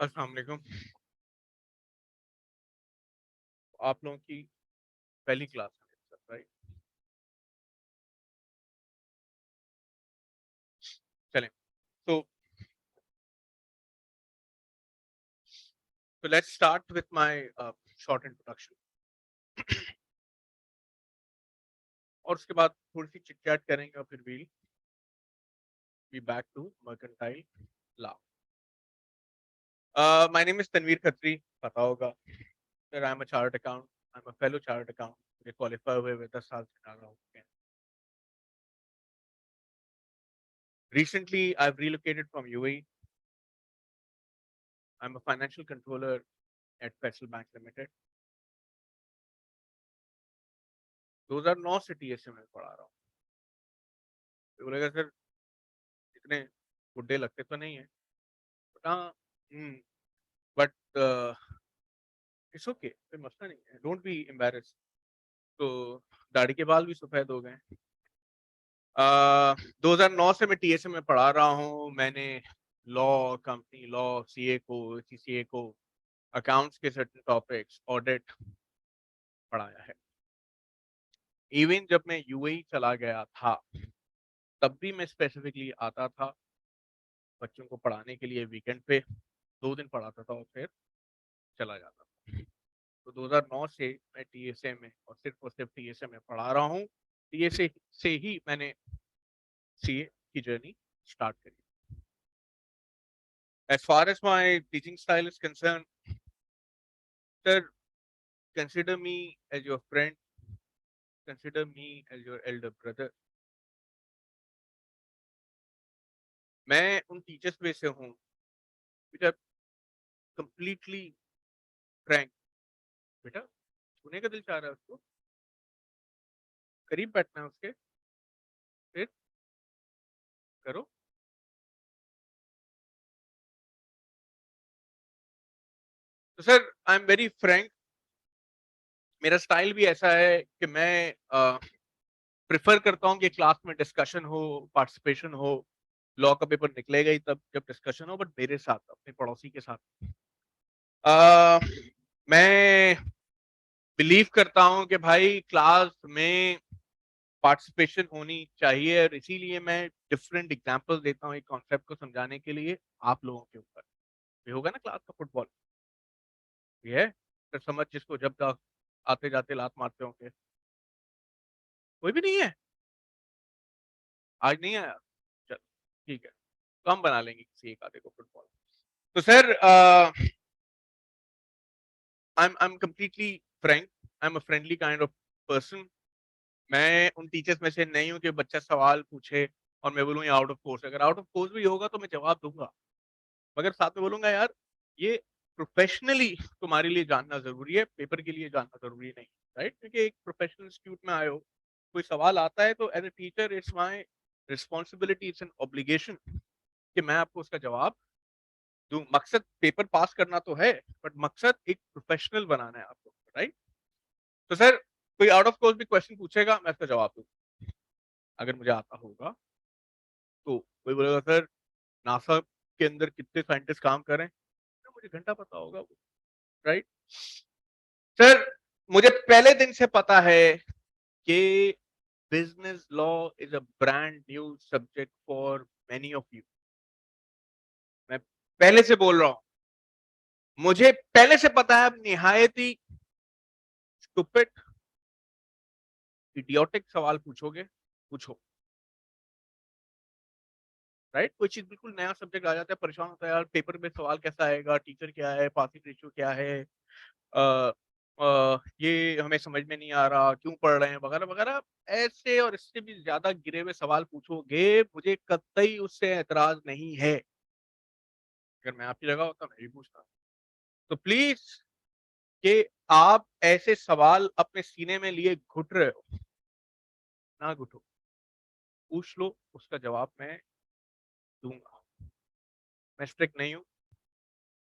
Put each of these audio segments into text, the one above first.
अस्सलाम वालेकुम। आप लोगों की पहली क्लास है मेरे साथ, राइट? चलें। तो let's start with my short introduction और उसके बाद थोड़ी-सी चिट-चैट करेंगे और फिर we'll be back to mercantile law. My name is Tanveer Khatri, पता होगा। फिर I am a chartered account, I am a fellow chartered account. मुझे क्वालिफाई हुए 10 साल से ज़्यादा हो गए हैं। Recently I have relocated from UAE. I am a financial controller at Federal Bank Limited. 2009 से टीएसए में पढ़ा रहा हूँ। तो बोलेगा सर इतने बुड्ढे लगते तो नहीं है? बट हाँ, बट इट्स ओके, कोई मसला नहीं है, डोंट बी एम्बैरेस्ड। तो दाढ़ी के बाल भी सफेद हो गए। 2009 से मैं टीएसए में पढ़ा रहा हूँ। मैंने लॉ, कंपनी लॉ, सीए को, सीसीए को, अकाउंट्स के सर्टेन टॉपिक्स, ऑडिट पढ़ाया है। इवन जब मैं यूएई चला गया था, तब भी मैं स्पेसिफिकली आता था बच्चों को पढ़ाने के लिए वीकेंड पे, 2 दिन पढ़ाता था और फिर चला जाता था। तो 2009 से मैं टीएसए में और सिर्फ टीएसए में पढ़ा रहा हूँ। टीएसए से ही मैंने सीए की जर्नी स्टार्ट करी। As far as my teaching style is concerned, sir, consider me as your friend, consider me as your elder brother. मैं उन टीचर्स में से हूँ बेटा, कंप्लीटली फ्रैंक। बेटा छूने का दिल चाह रहा है उसको, करीब बैठना है उसके, फिर करो। तो sir I am very Frank. मेरा स्टाइल भी ऐसा है कि मैं प्रेफर करता हूँ कि क्लास में डिस्कशन हो, पार्टिसिपेशन हो। लॉ का पेपर निकलेगा ही तब जब डिस्कशन हो, बट मेरे साथ, अपने पड़ोसी के साथ। अ, मैं बिलीव करता हूँ कि भाई क्लास में पार्टिसिपेशन होनी चाहिए और इसीलिए मैं डिफरेंट एग्जांपल देता हूँ एक कॉन्सेप्ट को समझाने के लिए आप लोगों के ऊपर। ये होगा ना क्लास का फुटबॉल, ये है फिर समझ, जिसको जब तक आते जाते लात मारते होंगे। कोई भी नहीं है आज, नहीं आया? चलो ठीक है, तो हम बना लेंगे किसी एक आधे को फुटबॉल। तो sir I am completely Frank, I am a friendly kind of person. मैं उन टीचर्स में से नहीं हूँ कि बच्चा सवाल पूछे और मैं बोलूँ ये आउट ऑफ कोर्स। अगर आउट ऑफ कोर्स भी होगा तो मैं जवाब दूंगा, मगर साथ में बोलूंगा यार ये प्रोफेशनली तुम्हारे लिए जानना जरूरी है, पेपर के लिए जानना जरूरी नहीं, राइट? क्योंकि एक प्रोफेशनल इंस्टीट्यूट में आए हो, कोई सवाल आता है तो as a teacher it's my responsibility, it's an obligation कि मैं आपको उसका जवाब दूं। मकसद पेपर पास करना तो है, बट मकसद एक प्रोफेशनल बनाना है आपको, राइट? तो सर कोई आउट ऑफ कोर्स भी क्वेश्चन पूछेगा, मैं उसका जवाब दूं अगर मुझे आता होगा। तो कोई बोलेगा सर नासा के अंदर कितने साइंटिस्ट काम कर रहे हैं, तो मुझे घंटा पता होगा वो, राइट? सर मुझे पहले दिन से पता है कि business law is a brand new subject for many of you. मैं पहले से बोल रहा हूं, मुझे पहले से पता है, आप निहायत ही स्टूपिड, इडियोटिक सवाल पूछोगे, पूछो, राइट? कोई चीज बिल्कुल नया सब्जेक्ट आ जाता है, परेशान होता है यार पेपर में सवाल कैसा आएगा, टीचर क्या है, पासिंग रेशियो क्या है, ये हमें समझ में नहीं आ रहा, क्यों पढ़ रहे हैं, वगैरह वगैरह। ऐसे और इससे भी ज्यादा गिरे हुए सवाल पूछोगे, मुझे कतई उससे एतराज नहीं है। अगर मैं आपकी जगह होता मैं भी पूछता। तो प्लीज कि आप ऐसे सवाल अपने सीने में लिए घुट रहे हो, ना घुटो, पूछ लो, उसका जवाब मैं दूंगा। मैं स्ट्रिक्ट नहीं हूँ,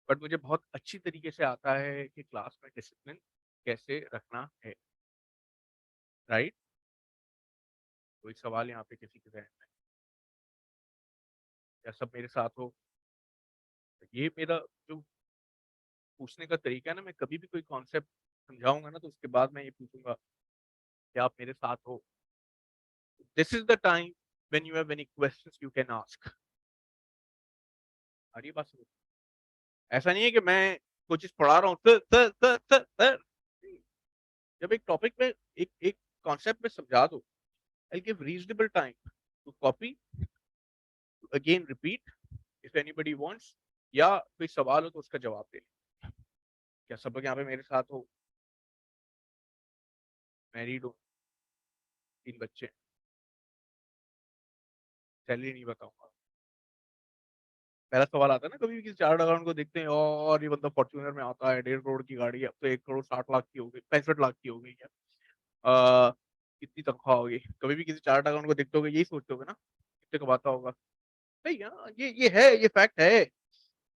बट मुझे बहुत अच्छी तरीके से आता है कि क्लास में डिसिप्लिन कैसे रखना है, राइट? कोई सवाल यहाँ पे किसी के जहन में या सब मेरे साथ हो, ये मेरा जो पूछने का तरीका है ना, मैं कभी भी कोई कॉन्सेप्ट समझाऊंगा ना तो उसके बाद मैं ये पूछूंगा कि आप मेरे साथ हो। This is the time when you have any questions you can ask. आ रही है बात समझ? ऐसा नहीं है कि मैं कोई चीज पढ़ा रहा हूँ सर। जब एक टॉपिक में एक कॉन्सेप्ट में समझा दो, I give reasonable time to copy, again repeat if anybody wants, या कोई सवाल हो तो उसका जवाब दे। क्या सब लोग यहाँ पे मेरे साथ हो? मैरिड हो, 3 बच्चे, सैलरी नहीं बताऊंगा। पहला सवाल आता है ना, कभी भी किसी चार्ट अकाउंट को देखते हैं और ये बंदा फॉर्च्यूनर में आता है, 1.5 करोड़ की गाड़ी है, अब तो 1 करोड़ 60 लाख की हो गई, 65 लाख की हो गई है, कितनी तनख्वाह होगी। कभी भी किसी चार्ट अकाउंट को देखते हो यही सोचते हो ना, कितने कमाता होगा। नहीं यार, ये है, ये फैक्ट है,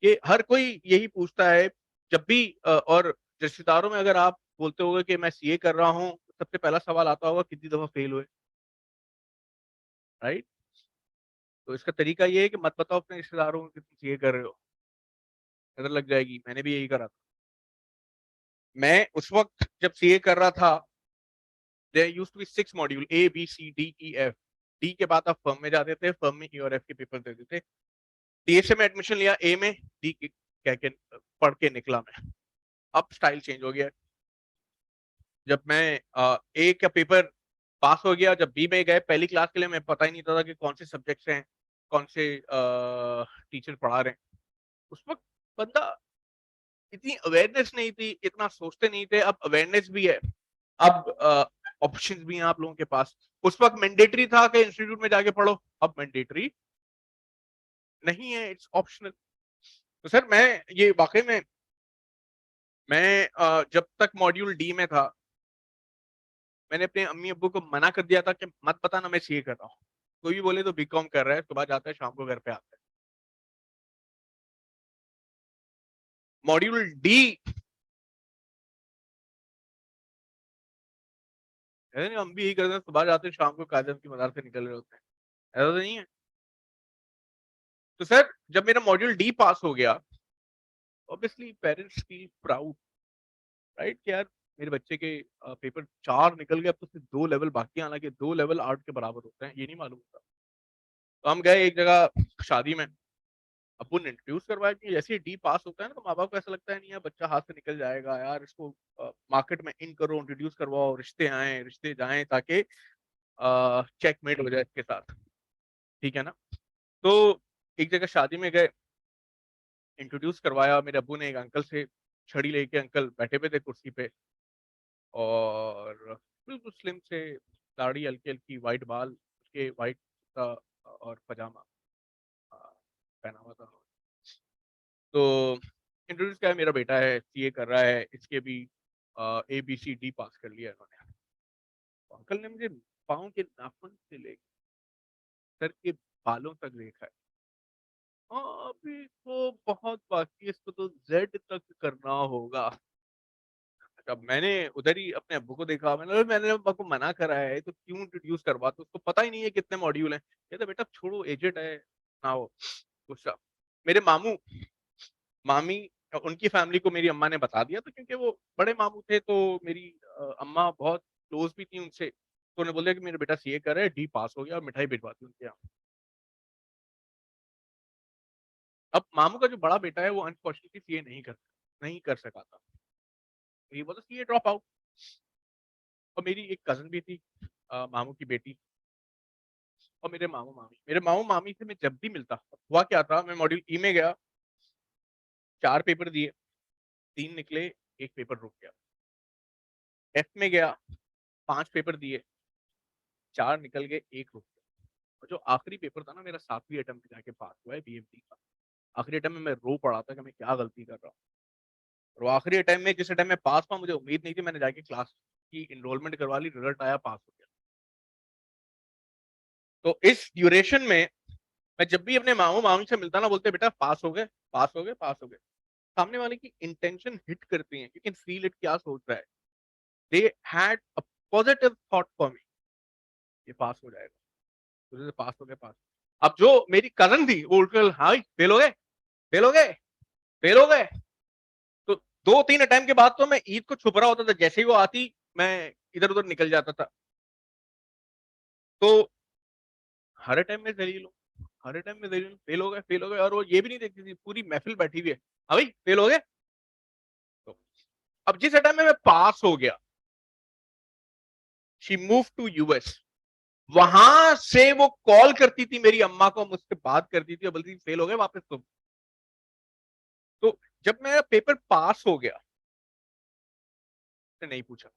ये हर कोई यही पूछता है जब भी और रिश्तेदारों में अगर आप बोलते होगे कि मैं सीए कर रहा हूँ, सबसे पहला सवाल आता होगा कितनी दफा फेल हुए, राइट? तो इसका तरीका ये है कि मत बताओ अपने रिश्तेदारों को कि तुम सीए कर रहे हो, नजर लग जाएगी। मैंने भी यही करा था। मैं उस वक्त जब सीए कर रहा था, there used to be 6 module, A B C D E F. D के बाद आप फर्म में जाते थे, फर्म में ई और एफ के पेपर देते थे। टीएसए में एडमिशन लिया, ए में, डी कह के पढ़ के निकला मैं। अब स्टाइल चेंज हो गया। जब मैं ए का पेपर पास हो गया, जब बी में गए पहली क्लास के लिए, मैं पता ही नहीं था कि कौन से सब्जेक्ट्स हैं, कौन से टीचर पढ़ा रहे हैं। उस वक्त बंदा, इतनी अवेयरनेस नहीं थी, इतना सोचते नहीं थे। अब अवेयरनेस भी है, अब ऑप्शंस भी हैं आप लोगों के पास। उस वक्त मैंडेटरी था कि इंस्टीट्यूट में जाके पढ़ो, अब मैंडेटरी नहीं है, इट्स ऑप्शनल। तो सर मैं ये वाकई में, मैं जब तक मॉड्यूल डी में था, मैंने अपने अम्मी अब्बू को मना कर दिया था कि मत बताना मैं सीए कर रहा हूँ। कोई भी बोले तो बीकॉम कर रहा है, सुबह जाता है शाम को घर पे आता है। मॉड्यूल डी, हम भी यही करते हैं, सुबह जाते हैं शाम को काजम की मजार से निकल रहे होते हैं, ऐसा तो नहीं है? तो सर जब मेरा मॉड्यूल डी पास हो गया, obviously parents feel proud, right? कि यार मेरे बच्चे के पेपर 4 निकल गए, अब तो सिर्फ 2 लेवल बाकी हैं, हालांकि 2 लेवल 8 के बराबर होते हैं, ये नहीं मालूम था। तो हम गए एक जगह शादी में, अब्बू ने इंट्रोड्यूस करवाया कि जैसे ही डी पास होता है ना, तो माँ बाप को ऐसा लगता है नहीं यार बच्चा हाथ से निकल जाएगा, यार इसको मार्केट में इन करो, इंट्रोड्यूस करवाओ, रिश्ते आए रिश्ते जाएं, ताकि चेकमेट हो जाए इसके साथ, ठीक है ना? तो एक जगह शादी में गए, इंट्रोड्यूस करवाया मेरे अब्बू ने एक अंकल से, छड़ी लेके अंकल बैठे हुए थे कुर्सी पे, और बिल्कुल स्लिम से, दाढ़ी हल्की हल्की, वाइट बाल, उसके वाइट और पजामा अ, पहना हुआ था। तो इंट्रोड्यूस किया, मेरा बेटा है, सीए कर रहा है, इसके भी ए बी सी डी पास कर लिया इन्होंने। तो अंकल ने मुझे पाँव के नाखून से लेकर सर के बालों तक देखा है। अभी तो बहुत बाकी है, इसको तो जेड तक करना होगा। अब मैंने उधर ही अपने अब्बू को देखा, मैंने अब्बा को मना करा है तो क्यों इंट्रोड्यूस करवा, तो उसको पता ही नहीं है कितने मॉड्यूल हैं। कहता बेटा छोड़ो, एजेड है ना हो। गुस्सा। मेरे मामू मामी, उनकी फैमिली को मेरी अम्मा ने बता दिया, तो क्योंकि वो बड़े मामू थे, तो मेरी अम्मा बहुत क्लोज भी थी उनसे, तो उन्हें बोल दिया कि मेरा बेटा सीए कर रहा है, डी पास हो गया, और मिठाई भिजवा दी उनके यहाँ। अब मामू का जो बड़ा बेटा है वो अनफॉर्चुनेटली सीए नहीं कर सका था, तो ये बोला सीए ड्रॉप आउट। और मेरी एक कजन भी थी, मामू की बेटी, और मेरे मामू मामी से मैं जब भी मिलता, हुआ क्या था, मैं मॉड्यूल ई में गया, 4 पेपर दिए, 3 निकले, एक पेपर रुक गया। एफ में गया, 5 पेपर दिए, 4 निकल गए, एक रुक गया। और जो आखिरी पेपर था ना मेरा, 7वीं अटेम्प्ट में जाके पास हुआ है बीएमटी का। आखिरी अटेम्प्ट में मैं रो पड़ा था कि मैं क्या गलती कर रहा हूँ। और वो आखिरी अटेम्प्ट में, जिस अटेम्प्ट में पास हुआ, मुझे उम्मीद नहीं थी, मैंने जाके क्लास की इनरोलमेंट करवा ली, रिजल्ट आया, पास हो गया। तो इस ड्यूरेशन में मैं जब भी अपने मामू मामी से मिलता ना, बोलते बेटा पास हो गए, पास हो गए, पास हो गए। सामने वाले की इंटेंशन हिट करती है, यू कैन फील इट, क्या सोच रहा है। They had a positive thought for me, ये पास हो जाएगा, तो पास हो गए, पास। अब जो मेरी कजन थी वो उठकर, हाँ फेल हो गए, फेल हो गए, फेल हो गए। तो 2-3 अटेम्प्ट के बाद तो मैं ईद को छुप रहा होता था, जैसे ही वो आती मैं इधर-उधर निकल जाता था। तो हर टाइम में ज़लील हूँ, हर टाइम में ज़लील हूँ, फेल हो गए और वो ये भी नहीं देखती थी, पूरी महफ़िल बैठी हुई है। हाँ भाई, फेल हो गए? तो अब जिस टाइम में मैं पास हो गया, शी मूव्ड टू यूएस। वहां से वो कॉल करती थी मेरी अम्मा को, मुझसे बात करती थी और बोलती थी फेल हो गए वापस तुम। तो जब मेरा पेपर पास हो गया, उसने नहीं पूछा।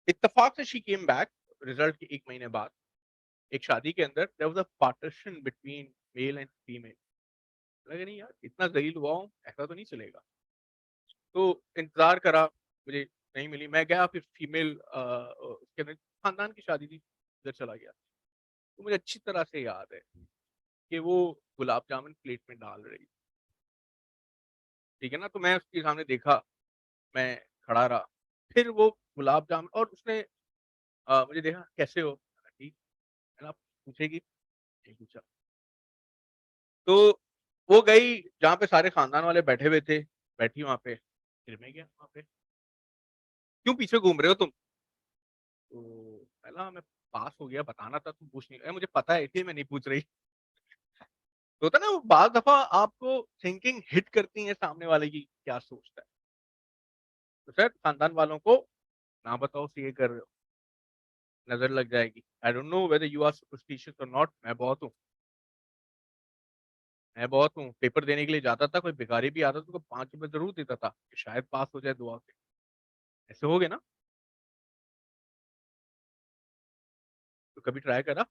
इत्तेफाक से शी केम बैक रिजल्ट के 1 महीने बाद। एक शादी के अंदर there was a partition between male and female. लगा नहीं यार, इतना ज़लील हुआ हूँ, ऐसा तो नहीं चलेगा। तो इंतज़ार करा, मुझे नहीं मिली। मैं गया फिर फीमेल उसके अंदर खानदान की शादी थी, उधर चला गया। तो मुझे अच्छी तरह से याद है कि वो गुलाब जामुन प्लेट में डाल रही, ठीक है ना? तो मैं उसके सामने देखा, मैं खड़ा रहा। फिर वो गुलाब जामुन और उसने मुझे देखा, "कैसे हो?" मैंने कहा, "ठीक।" मैंने कहा, "पूछेगी?" नहीं पूछा। तो वो गई जहाँ पे सारे खानदान वाले बैठे हुए थे, बैठी वहाँ पे, फिर मैं गया वहाँ पे, "क्यों पीछे घूम रहे हो तुम?" तो मैंने कहा, "मैं पास हो गया, बताना था, तुम पूछ नहीं रहे।" "मुझे पता है, इसलिए मैं नहीं पूछ रही।" तो होता है ना, वो बाज़ दफ़ा आपको थिंकिंग हिट करती है सामने वाले की क्या सोचता है। तो शायद खानदान वालों को ना बताओ सीए कर रहे हो, नज़र लग जाएगी। I don't know whether you are superstitious और नॉट, मैं बहुत हूँ। मैं बहुत हूँ, पेपर देने के लिए जाता था, कोई भिखारी भी आता था तो ₹5 ज़रूर देता था, कि शायद पास हो जाए दुआ से। ऐसे हो गए ना? तो कभी ट्राई करा?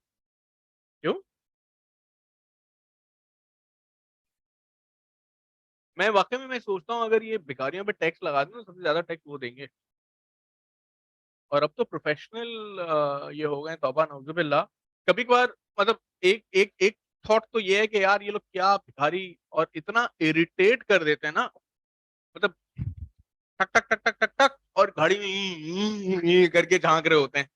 क्यों? मैं वाक़ई में मैं सोचता हूँ अगर ये भिखारियों पे टैक्स लगा दें ना, सबसे ज़्यादा टैक्स वो देंगे। और अब तो प्रोफ़ेशनल ये हो गए हैं, तौबा नऊज़ुबिल्लाह। कभी-कभार मतलब एक एक एक थॉट तो ये है कि यार ये लोग क्या भिखारी और इतना इरिटेट कर देते हैं ना, मतलब टक, टक, टक, टक, टक, टक और घड़ी में करके झाँक रहे होते हैं।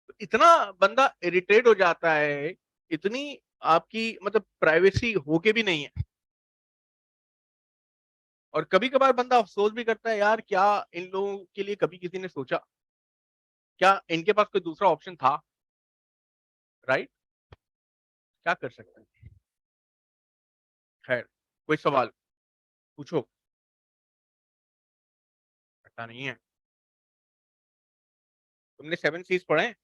तो इतना बंदा इरिटेट हो जाता है, इतनी आपकी मतलब प्राइवेसी होके भी नहीं है। और कभी-कभार बंदा अफ़सोस भी करता है, यार क्या इन लोगों के लिए कभी किसी ने सोचा? क्या इनके पास कोई दूसरा ऑप्शन था? राइट? क्या कर सकते हैं? खैर, कोई सवाल पूछो, रट्टा नहीं है। तुमने 7 सीज़ पढ़े हैं?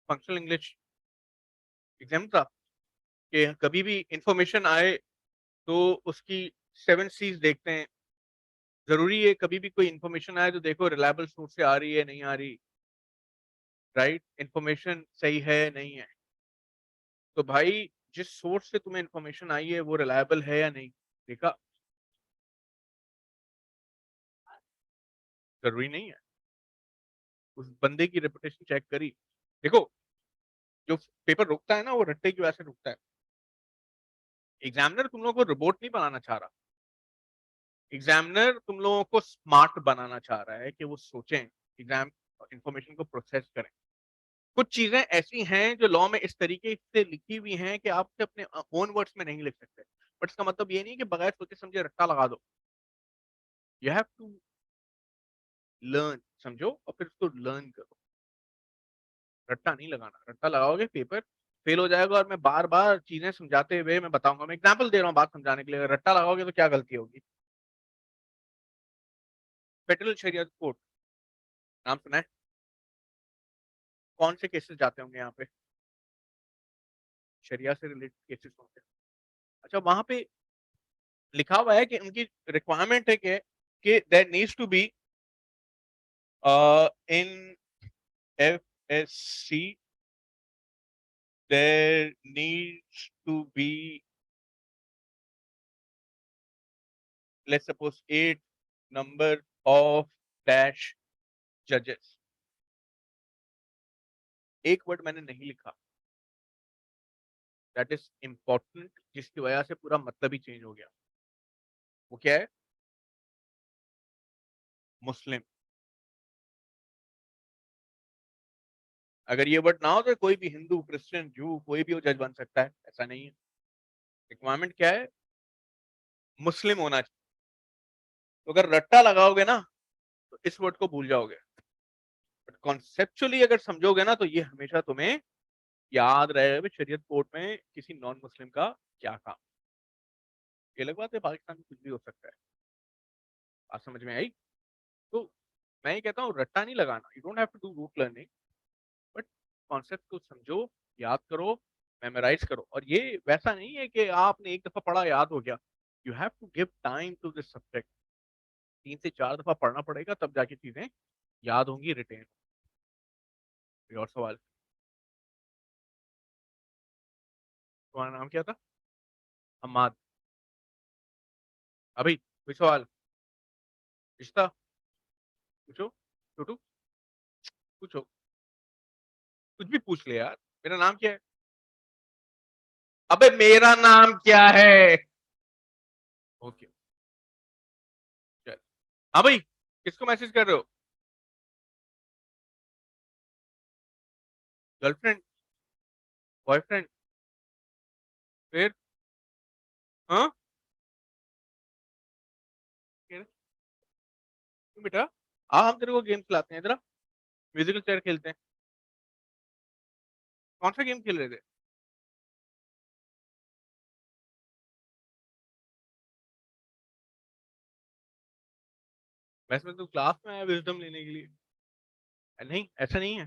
फंक्शनल इंग्लिश एग्ज़ाम था कि कभी भी इन्फॉर्मेशन आए तो उसकी 7 सीज़ देखते हैं। ज़रूरी है कभी भी कोई इन्फॉर्मेशन आए तो देखो रिलायबल सोर्स से आ रही है, नहीं आ रही, राइट? इन्फॉर्मेशन सही है, नहीं है। तो भाई जिस सोर्स से तुम्हें इन्फॉर्मेशन आई है वो रिलायबल है या नहीं? देखा, ज़रूरी नहीं है। उस बंदे की रेपुटेशन चेक करी। देखो, जो पेपर रुकता है ना वो रट्टे की वजह से रुकता है। एग्ज़ामिनर तुम लोगों को रोबोट नहीं बनाना चाह रहा। एग्ज़ामिनर तुम लोगों को स्मार्ट बनाना चाह रहा है कि वो सोचें, एग्ज़ाम इन्फॉर्मेशन को प्रोसेस करें। कुछ चीज़ें ऐसी हैं जो लॉ में इस तरीके से लिखी हुई हैं कि आप उसे अपने ओन वर्ड्स में नहीं लिख सकते। बट इसका मतलब ये नहीं है कि बगैर सोचे-समझे रट्टा लगा दो। यू हैव टू लर्न, समझो और फिर उसको लर्न करो। रट्टा नहीं लगाना, रट्टा लगाओगे पेपर फेल हो जाएगा और मैं बार-बार चीज़ें समझाते हुए मैं बताऊँगा। मैं एग्ज़ाम्पल दे रहा हूँ बात समझाने के लिए, अगर रट्टा लगाओगे तो क्या गलती होगी? फेडरल शरियत कोर्ट नाम सुना है? कौन से केसेस जाते होंगे यहाँ पे? शरिया से रिलेटेड केसेस होंगे। अच्छा, वहाँ पे लिखा हुआ है कि उनकी रिक्वायरमेंट है कि there needs to be in FSC there needs to be, let's suppose, 8 number of dash judges. एक वर्ड मैंने नहीं लिखा, दैट इज इम्पोर्टेंट, जिसकी वजह से पूरा मतलब ही चेंज हो गया। वो क्या है? मुस्लिम। अगर ये वर्ड ना हो तो कोई भी हिंदू, क्रिश्चियन, जू कोई भी वो जज बन सकता है, ऐसा नहीं है। रिक्वायरमेंट क्या है? मुस्लिम होना चाहिए। तो अगर रट्टा लगाओगे ना तो इस वर्ड को भूल जाओगे, बट कॉन्सेप्चुअली अगर समझोगे ना तो ये हमेशा तुम्हें याद रहेगा कि शरीयत कोर्ट में किसी नॉन मुस्लिम का क्या काम। ये अलग बात है, पाकिस्तान में कुछ भी हो सकता है। बात समझ में आई? तो मैं ये कहता हूँ रट्टा नहीं लगाना, you don't have to do rote learning, but concept को समझो, याद करो, मेमोराइज करो। और ये वैसा नहीं है कि आपने एक दफा पढ़ा याद हो गया। You have to give time to this subject. 3 से 4 दफा पढ़ना पड़ेगा तब जाके चीजें याद होंगी, रिटेन। और सवाल? तुम्हारा नाम क्या था? हमाद। अभी कोई सवाल? रिश्ता? पूछो। छोटू? पूछो। कुछ भी पूछ ले यार। मेरा नाम क्या है? अबे मेरा नाम क्या है? ओके, चल। हाँ भाई, किसको मैसेज कर रहे हो? गर्लफ्रेंड? बॉयफ्रेंड? फिर? हाँ? क्यों बेटा? हम तेरे को गेम खिलाते हैं, इधर म्यूजिकल चेयर खेलते हैं। कौन सा गेम खेल रहे थे? वैसे में तू क्लास में आया विजडम लेने के लिए? नहीं, ऐसा नहीं है।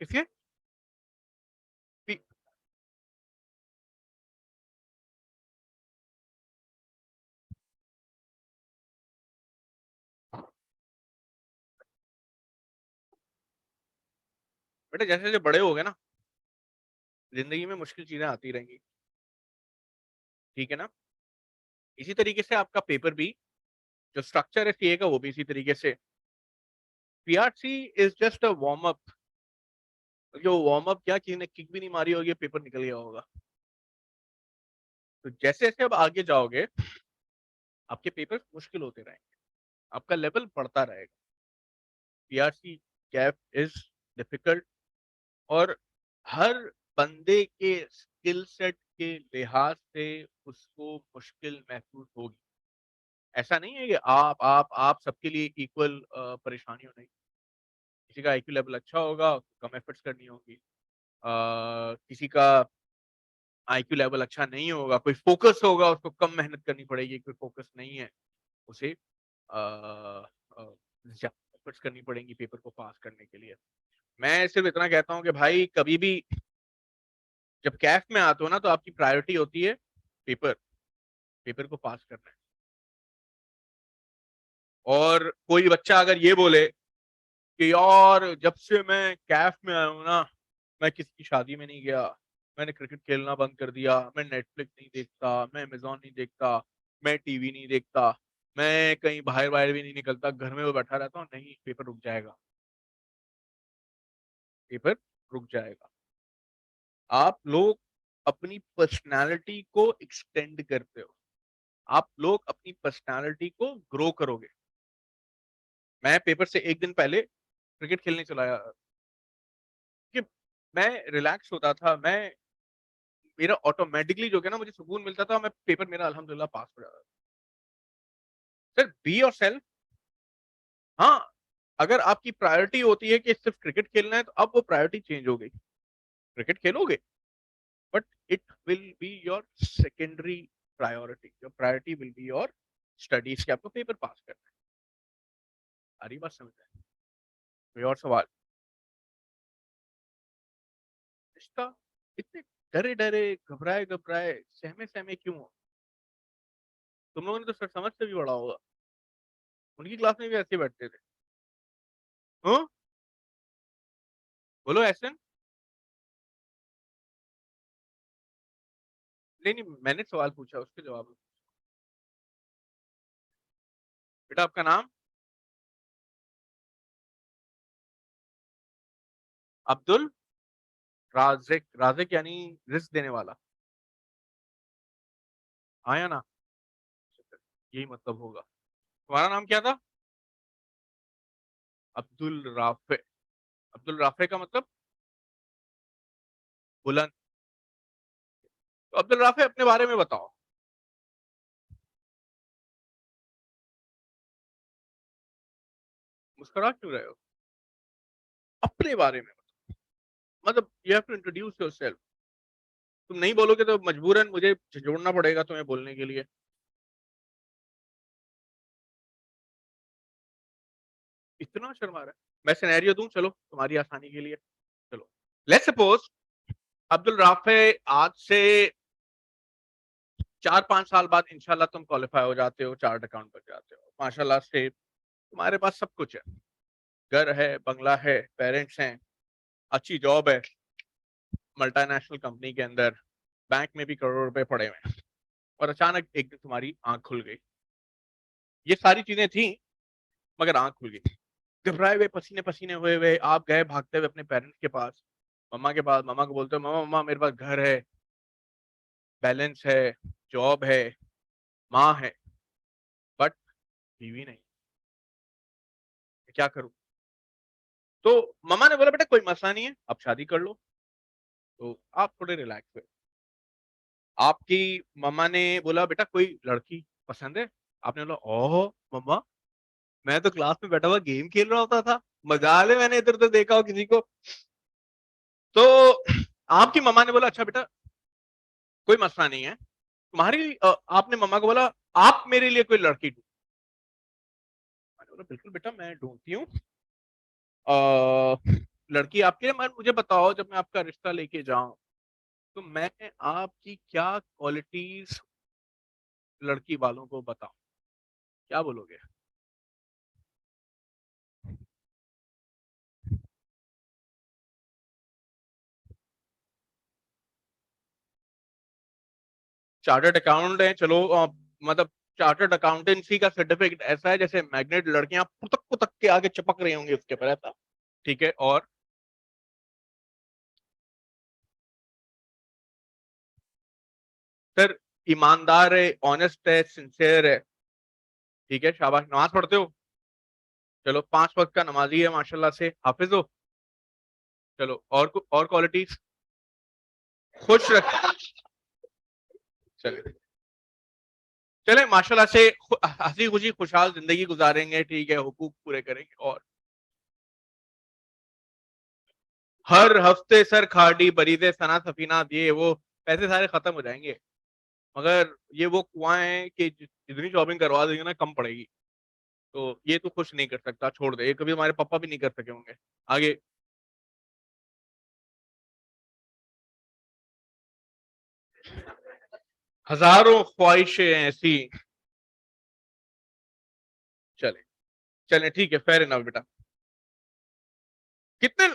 किसके? बेटा जैसे जैसे बड़े हो गए ना, जिंदगी में मुश्किल चीजें आती रहेंगी, ठीक है ना? इसी तरीके से आपका पेपर भी, जो स्ट्रक्चर है सीए का, वो भी इसी तरीके से। PRC is just a warm up. जो वार्म अप क्या, किसी ने किक भी नहीं मारी होगी, पेपर निकल गया होगा। तो जैसे जैसे अब आगे जाओगे, आपके पेपर मुश्किल होते रहेंगे, आपका लेवल बढ़ता रहेगा। पीआरसी कैप इज डिफिकल्ट, और हर बंदे के स्किल सेट के लिहाज से उसको मुश्किल महसूस होगी। ऐसा नहीं है कि आप सबके लिए इक्वल परेशानी हो, नहीं। किसी का आईक्यू लेवल अच्छा होगा, कम एफर्ट्स करनी होगी। किसी का आईक्यू लेवल अच्छा नहीं होगा, कोई फोकस होगा, उसको कम मेहनत करनी पड़ेगी। कोई फोकस नहीं है, उसे एफर्ट्स करनी पड़ेंगी पेपर को पास करने के लिए। मैं सिर्फ इतना कहता हूँ कि भाई कभी भी जब कैफ में आते हो ना, तो आपकी प्रायोरिटी होती है पेपर, पेपर को पास करना है। और कोई बच्चा अगर ये बोले कि यार जब से मैं कैफ में आया हूं ना, मैं किसी की शादी में नहीं गया, मैंने क्रिकेट खेलना बंद कर दिया, मैं नेटफ्लिक्स नहीं देखता, मैं अमेजोन नहीं देखता, मैं टीवी नहीं देखता, मैं कहीं बाहर बाहर भी नहीं निकलता, घर में वो बैठा रहता हूँ, नहीं, पेपर रुक जाएगा। पेपर रुक जाएगा। आप लोग अपनी पर्सनालिटी को एक्सटेंड करते हो, आप लोग अपनी पर्सनालिटी को ग्रो करोगे। मैं पेपर से एक दिन पहले क्रिकेट खेलने चला गया कि मैं रिलैक्स होता था, मैं, मेरा ऑटोमेटिकली जो है ना, मुझे सुकून मिलता था, मैं पेपर मेरा अल्हम्दुलिल्लाह पास हो जाता था। Sir be your self. हाँ, अगर आपकी प्रायोरिटी होती है कि सिर्फ क्रिकेट खेलना है, तो अब वो प्रायोरिटी चेंज हो गई। क्रिकेट खेलोगे, but it will be your secondary priority. Your priority will be your studies, के आपको पेपर पास करना है। आ रही बात समझ में? कोई और सवाल? रिश्ता? इतने डरे डरे, घबराए घबराए, सहमे सहमे क्यों हो? तुम लोगों ने तो सर समझ से भी बड़ा होगा। उनकी क्लास में भी ऐसे बैठते थे। हाँ? बोलो एहसन। नहीं नहीं, मैंने सवाल पूछा, उसके जवाब दो। बेटा आपका नाम? अब्दुल राजिक। राजिक यानी रिस्क देने वाला। आया ना? यही मतलब होगा। तुम्हारा नाम क्या था? अब्दुल राफे। अब्दुल राफे का मतलब बुलंद। तो अब्दुल राफे अपने बारे में बताओ। मुस्कुरा क्यों रहे हो? अपने बारे में मतलब you have to introduce yourself. तुम नहीं बोलोगे तो मजबूरन मुझे जोड़ना पड़ेगा तुम्हें बोलने के लिए। इतना शर्मा रहा है। मैं सिनेरियो दूं चलो तुम्हारी आसानी के लिए। चलो लेट्स सपोज अब्दुल राफे आज से 4-5 साल बाद इंशाल्लाह तुम क्वालिफाई हो जाते हो, चार्ट अकाउंट बन जाते हो, माशाल्लाह से तुम्हारे पास सब कुछ है, घर है, बंगला है, पेरेंट्स हैं, अच्छी जॉब है, मल्टीनेशनल कंपनी के अंदर, बैंक में भी करोड़ों रुपए पड़े हुए हैं, और अचानक एक दिन तुम्हारी आंख खुल गई। ये सारी चीजें थी मगर आंख खुल गई। घबराए हुए, पसीने पसीने हुए हुए आप गए भागते हुए अपने पेरेंट्स के पास, मम्मा के पास। मम्मा को बोलते हो मम्मा मम्मा मेरे पास घर है, बैलेंस है, जॉब है, माँ है, बट बीवी नहीं, क्या करूं? तो मम्मा ने बोला बेटा कोई मसला नहीं है, आप शादी कर लो। तो आप थोड़े रिलैक्स हुए। आपकी मम्मा ने बोला बेटा कोई लड़की पसंद है? आपने बोला ओह मम्मा, मैं तो क्लास में बैठा हुआ गेम खेल रहा होता था, मजाल है मैंने इधर उधर देखा हो किसी को। तो आपकी मम्मा ने बोला अच्छा बेटा कोई मसला नहीं है, तुम्हारी आपने मम्मा को बोला आप मेरे लिए कोई लड़की ढूंढ। मैंने बोला बिल्कुल बेटा मैं ढूंढती हूँ। लड़की आपके लिए, मुझे बताओ जब मैं आपका रिश्ता लेके जाऊं तो मैं आपकी क्या क्वालिटीज लड़की वालों को बताऊं, क्या बोलोगे? चार्टर्ड अकाउंट है चलो, मतलब चार्टर्ड अकाउंटेंसी का सर्टिफिकेट ऐसा है जैसे मैग्नेट, लड़कियां पुतक पुतक के आगे चिपक रही होंगी उसके पर, ऐसा? ठीक है, और सर ईमानदार है, ऑनेस्ट है, सिंसियर है, ठीक है, शाबाश। नमाज पढ़ते हो? चलो 5 वक्त का नमाजी है माशाल्लाह से, हाफिज हो? चलो और क्वालिटीज? खुश रख, चले चले माशाल्लाह से हंसी खुशी खुशहाल जिंदगी गुजारेंगे, ठीक है, हुकूक पूरे करेंगे। और हर हफ्ते सर खाड़ी बरीदे सना सफीना दिए वो पैसे सारे खत्म हो जाएंगे, मगर ये वो कुआं है कि जितनी शॉपिंग करवा देंगे ना कम पड़ेगी। तो ये तो खुश नहीं कर सकता, छोड़ दे, ये कभी हमारे पापा भी नहीं कर सके होंगे। आगे। हजारों ख्वाहिशें ऐसी। चले चले ठीक है, फेयर इनफ बेटा। कितने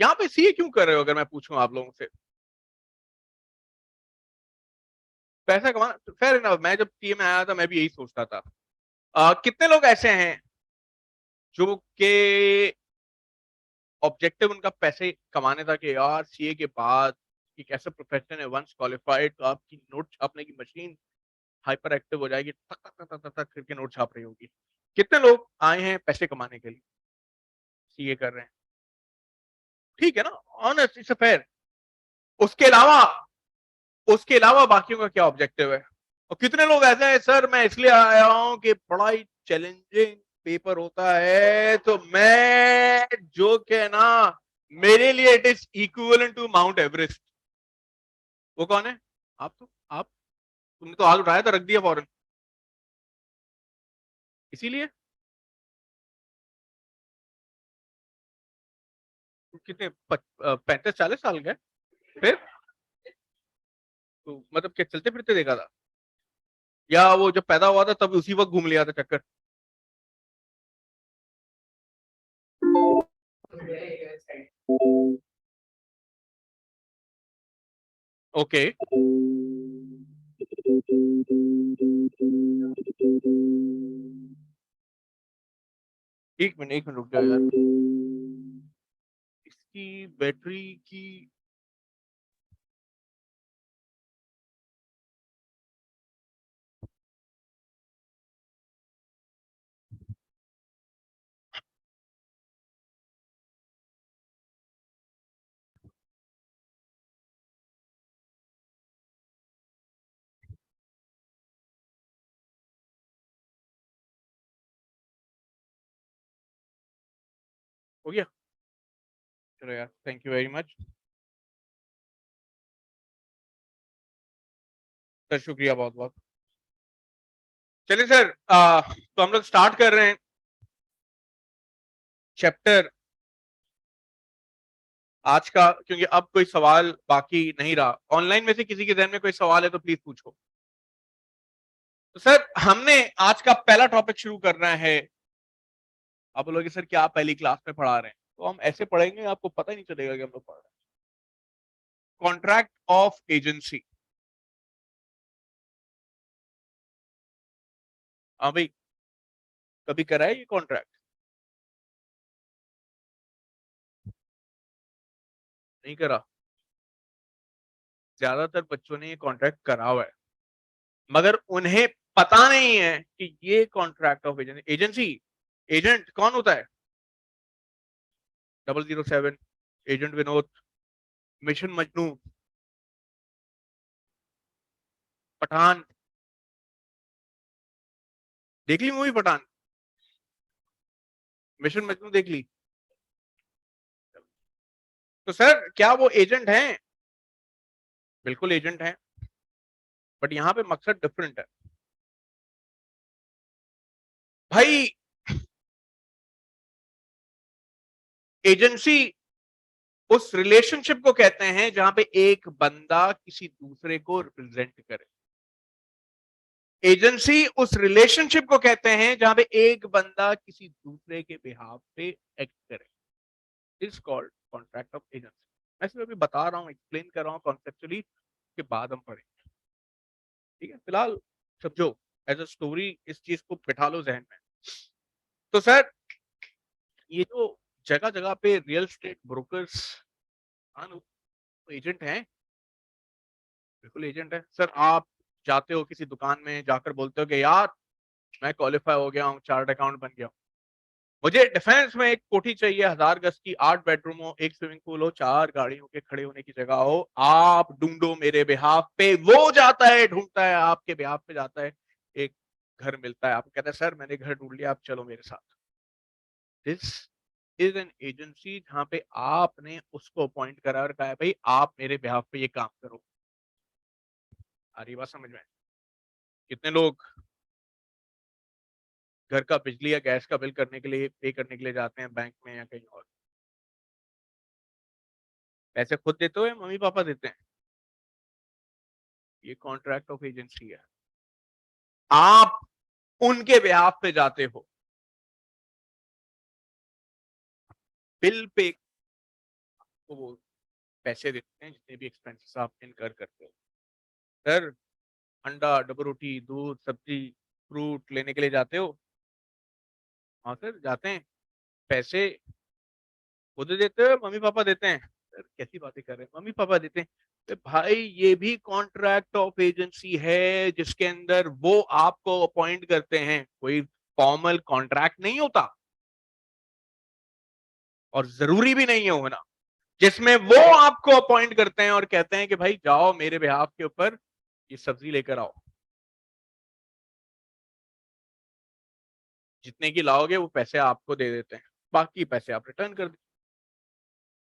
यहाँ पे सीए क्यों कर रहे हो अगर मैं पूछूं आप लोगों से? पैसा कमाना, फेयर इनफ। मैं जब सीए में आया था मैं भी यही सोचता था। कितने लोग ऐसे हैं जो के ऑब्जेक्टिव उनका पैसे कमाने था कि यार सीए के बाद एक ऐसा प्रोफेशन है, वंस क्वालिफाइड तो आपकी नोट छापने की मशीन हाइपर एक्टिव हो जाएगी, तक तक तक तक तक करके नोट छाप रही होगी। कितने लोग आए हैं पैसे कमाने के लिए, सीए कर रहे हैं? ठीक है ना, ऑनेस्ट, इट्स फेयर। उसके अलावा उसके अलावा बाकियों का क्या ऑब्जेक्टिव है? और कितने लोग ऐसे हैं सर मैं इसलिए आया हूं कि बड़ा ही चैलेंजिंग पेपर होता है तो मैं जो के ना, मेरे लिए it is equivalent to Mount Everest. वो कौन है? आप तो आप तुमने तो हाथ उठाया था, रख दिया फौरन, इसीलिए। कितने 35-40 साल गए फिर? तो मतलब क्या चलते फिरते देखा था, या वो जब पैदा हुआ था तब उसी वक्त घूम लिया था चक्कर? ओके। एक मिनट रुक जाओ यार, इसकी बैटरी की हो गया? चलो यार, thank you very much sir, शुक्रिया बहुत बहुत। चलिए सर, तो हम लोग स्टार्ट कर रहे हैं चैप्टर आज का, क्योंकि अब कोई सवाल बाकी नहीं रहा। ऑनलाइन में से किसी के ध्यान में कोई सवाल है तो प्लीज पूछो। तो सर, हमने आज का पहला टॉपिक शुरू करना है। आप बोलोगे सर क्या आप पहली क्लास में पढ़ा रहे हैं, तो हम ऐसे पढ़ेंगे आपको पता ही नहीं चलेगा कि हम लोग पढ़ रहे हैं। Contract of agency. हाँ भाई, कभी करा है ये कॉन्ट्रैक्ट? नहीं करा। ज्यादातर बच्चों ने ये कॉन्ट्रैक्ट करा हुआ है, मगर उन्हें पता नहीं है कि ये कॉन्ट्रैक्ट ऑफ एजेंसी, एजेंट कौन होता है? 007, एजेंट विनोद, मिशन मजनू, पठान। देख ली मूवी पठान? मिशन मजनू देख ली? तो सर क्या वो एजेंट हैं? बिल्कुल एजेंट हैं, बट यहां पे मकसद डिफरेंट है भाई। एजेंसी उस रिलेशनशिप को कहते हैं जहां पे एक बंदा किसी दूसरे को रिप्रेजेंट करे। एजेंसी उस रिलेशनशिप को कहते हैं जहां पे एक बंदा किसी दूसरे के बिहाफ पे एक्ट करे। Is called contract of agency. मैं सिर्फ अभी बता रहा हूं, एक्सप्लेन कर रहा हूं कॉन्सेप्चुअली, के बाद हम पढ़ेंगे। ठीक है, फिलहाल समझो, एज अ स्टोरी इस चीज को बिठा लो जहन में। तो सर, ये जो जगह जगह पे रियल स्टेट ब्रोकर्स एजेंट हैं, बिल्कुल एजेंट है सर। आप जाते हो किसी दुकान में, जाकर बोलते हो कि यार मैं क्वालिफाई हो गया हूँ, चार्ट अकाउंट बन गया हूँ, मुझे डिफेंस में एक कोठी चाहिए, 1000 गज की, 8 बेडरूम हो, एक स्विमिंग पूल हो, 4 गाड़ियों के खड़े होने की जगह हो, आप ढूंढो मेरे बिहाफ पे। वो जाता है, ढूंढता है, आपके बिहाफ पे जाता है, एक घर मिलता है, आप कहते हैं सर मैंने घर ढूंढ लिया, आप चलो मेरे साथ। दिस इज एन एजेंसी जहां पे आपने उसको अपॉइंट करा और कहा है भाई आप मेरे बिहाफ पे ये काम करो। आ रही बात समझ में? कितने लोग घर का बिजली या गैस का बिल करने के लिए, पे करने के लिए जाते हैं बैंक में या कहीं और? पैसे खुद देते हो या मम्मी पापा देते हैं? ये कॉन्ट्रैक्ट ऑफ एजेंसी है। आप उनके बिहाफ पे जाते हो, बिल पे को वो पैसे देते हैं जितने भी एक्सपेंसेस आप इनकर करते हो। सर, अंडा, डबल रोटी, दूध, सब्जी, फ्रूट लेने के लिए जाते हो? हाँ सर जाते हैं। पैसे खुद देते हो, मम्मी पापा देते हैं? सर कैसी बातें कर रहे हैं, मम्मी पापा देते हैं। तो भाई ये भी कॉन्ट्रैक्ट ऑफ एजेंसी है, जिसके अंदर वो आपको अपॉइंट करते हैं। कोई फॉर्मल कॉन्ट्रैक्ट नहीं होता, और जरूरी भी नहीं है होना, जिसमें वो आपको अपॉइंट करते हैं और कहते हैं कि भाई जाओ मेरे बिहाफ के ऊपर ये सब्जी लेकर आओ। जितने की लाओगे वो पैसे आपको दे देते हैं, बाकी पैसे आप रिटर्न कर दीजिए।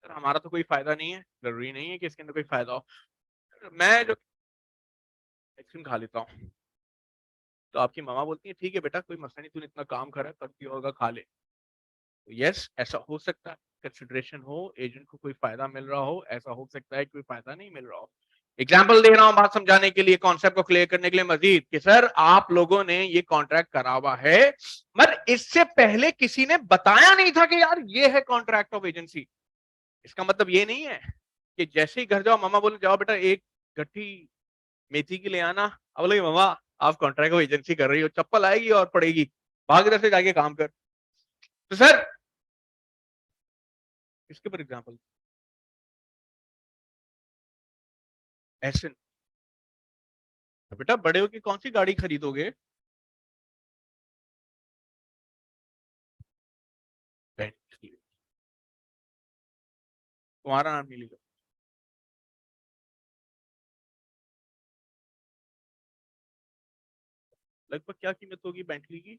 सर हमारा तो कोई फायदा नहीं है, जरूरी नहीं है कि इसके अंदर कोई फायदा हो। मैं जो आइसक्रीम खा लेता हूँ, तो आपकी मामा बोलती है ठीक है बेटा, कोई मसला नहीं, तूने इतना काम करा, करती होगा, खा ले। तो यस, ऐसा हो सकता है, कंसिडरेशन हो, एजेंट को कोई फायदा मिल रहा हो, ऐसा हो सकता है कोई फायदा नहीं मिल रहा हो। एग्जाम्पल दे रहा हूं बात समझाने के लिए, कॉन्सेप्ट को क्लियर करने के लिए मजीद, कि सर आप लोगों ने ये कॉन्ट्रैक्ट करा हुआ है, मगर इससे पहले किसी ने बताया नहीं था कि यार ये है कॉन्ट्रैक्ट ऑफ एजेंसी। इसका मतलब ये नहीं है कि जैसे ही घर जाओ मामा बोले जाओ बेटा एक गट्ठी मेथी की ले आना, अब बोले मामा आप कॉन्ट्रैक्ट ऑफ एजेंसी कर रही हो, चप्पल आएगी और पड़ेगी, भाग इधर से जाके काम कर। तो सर इसके ऊपर एग्जाम्पल ऐसे, बेटा बड़े होके कौन सी गाड़ी खरीदोगे? बेंटली। तुम्हारा नाम नहीं लिखा? लगभग क्या कीमत होगी बेंटली की?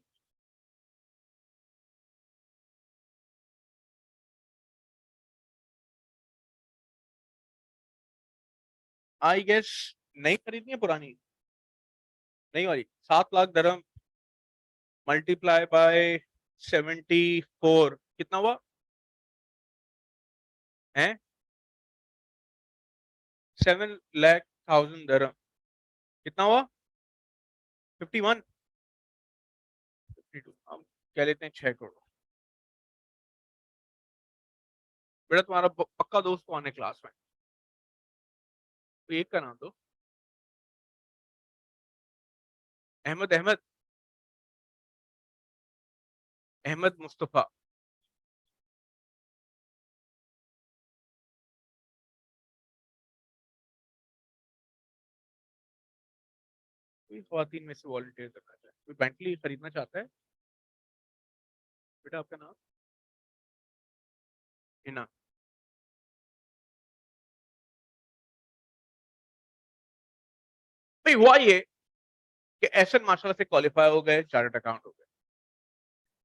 आई गेस नई खरीदनी है पुरानी? नहीं वाली। 7 लाख दरम मल्टीप्लाई बाय 74 कितना हुआ है? 7,00,000 दरम कितना हुआ? 51 52 हम कह लेते हैं 6 करोड़। बेटा तुम्हारा पक्का दोस्त कौन है क्लास में? तो एक का नाम दो। अहमद अहमद अहमद मुस्तफा। कोई ख्वातीन में से वॉलंटियर करना चाहे, कोई बेंटली खरीदना चाहता है? बेटा आपका नाम? हिना। भाई हुआ ये कि एहसन माशाल्लाह से क्वालिफाई हो गए, चार्टर्ड अकाउंट हो गए।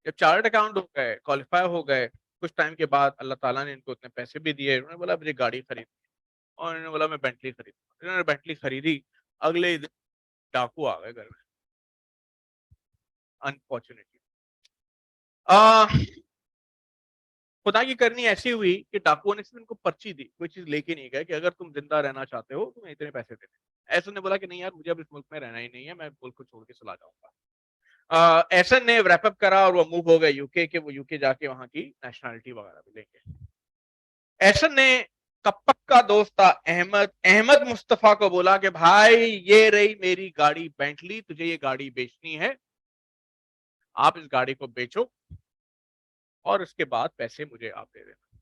जब चार्टर्ड अकाउंट हो गए, क्वालिफाई हो गए, कुछ टाइम के बाद अल्लाह ताला ने इनको इतने पैसे भी दिए। उन्होंने बोला मुझे गाड़ी खरीद, और इन्होंने बोला मैं बेंटली खरीदूंगा। इन्होंने बेंटली खरीदी, अगले ही दिन डाकू आ गए घर में, अनफॉर्चुनेटली। खुदा की करनी ऐसी हुई कि डाकुओं ने सिर्फ इनको पर्ची दी, कोई चीज लेके नहीं गए कि अगर तुम जिंदा रहना चाहते हो तुम्हें इतने पैसे देने। ऐसन ने बोला कि नहीं यार मुझे अब इस मुल्क में रहना ही नहीं है, मैं मुल्क को छोड़ के चला जाऊंगा। ऐसन ने रैपअप करा और वो मूव हो गए यूके के, वो यूके जाके वहां की नेशनलिटी वगैरह भी लेंगे। ऐसन ने का पक्का दोस्त था अहमद, अहमद मुस्तफा को बोला कि भाई ये रही मेरी गाड़ी बेंटली, तुझे ये गाड़ी बेचनी है, आप इस गाड़ी को बेचो और उसके बाद पैसे मुझे आप दे देना।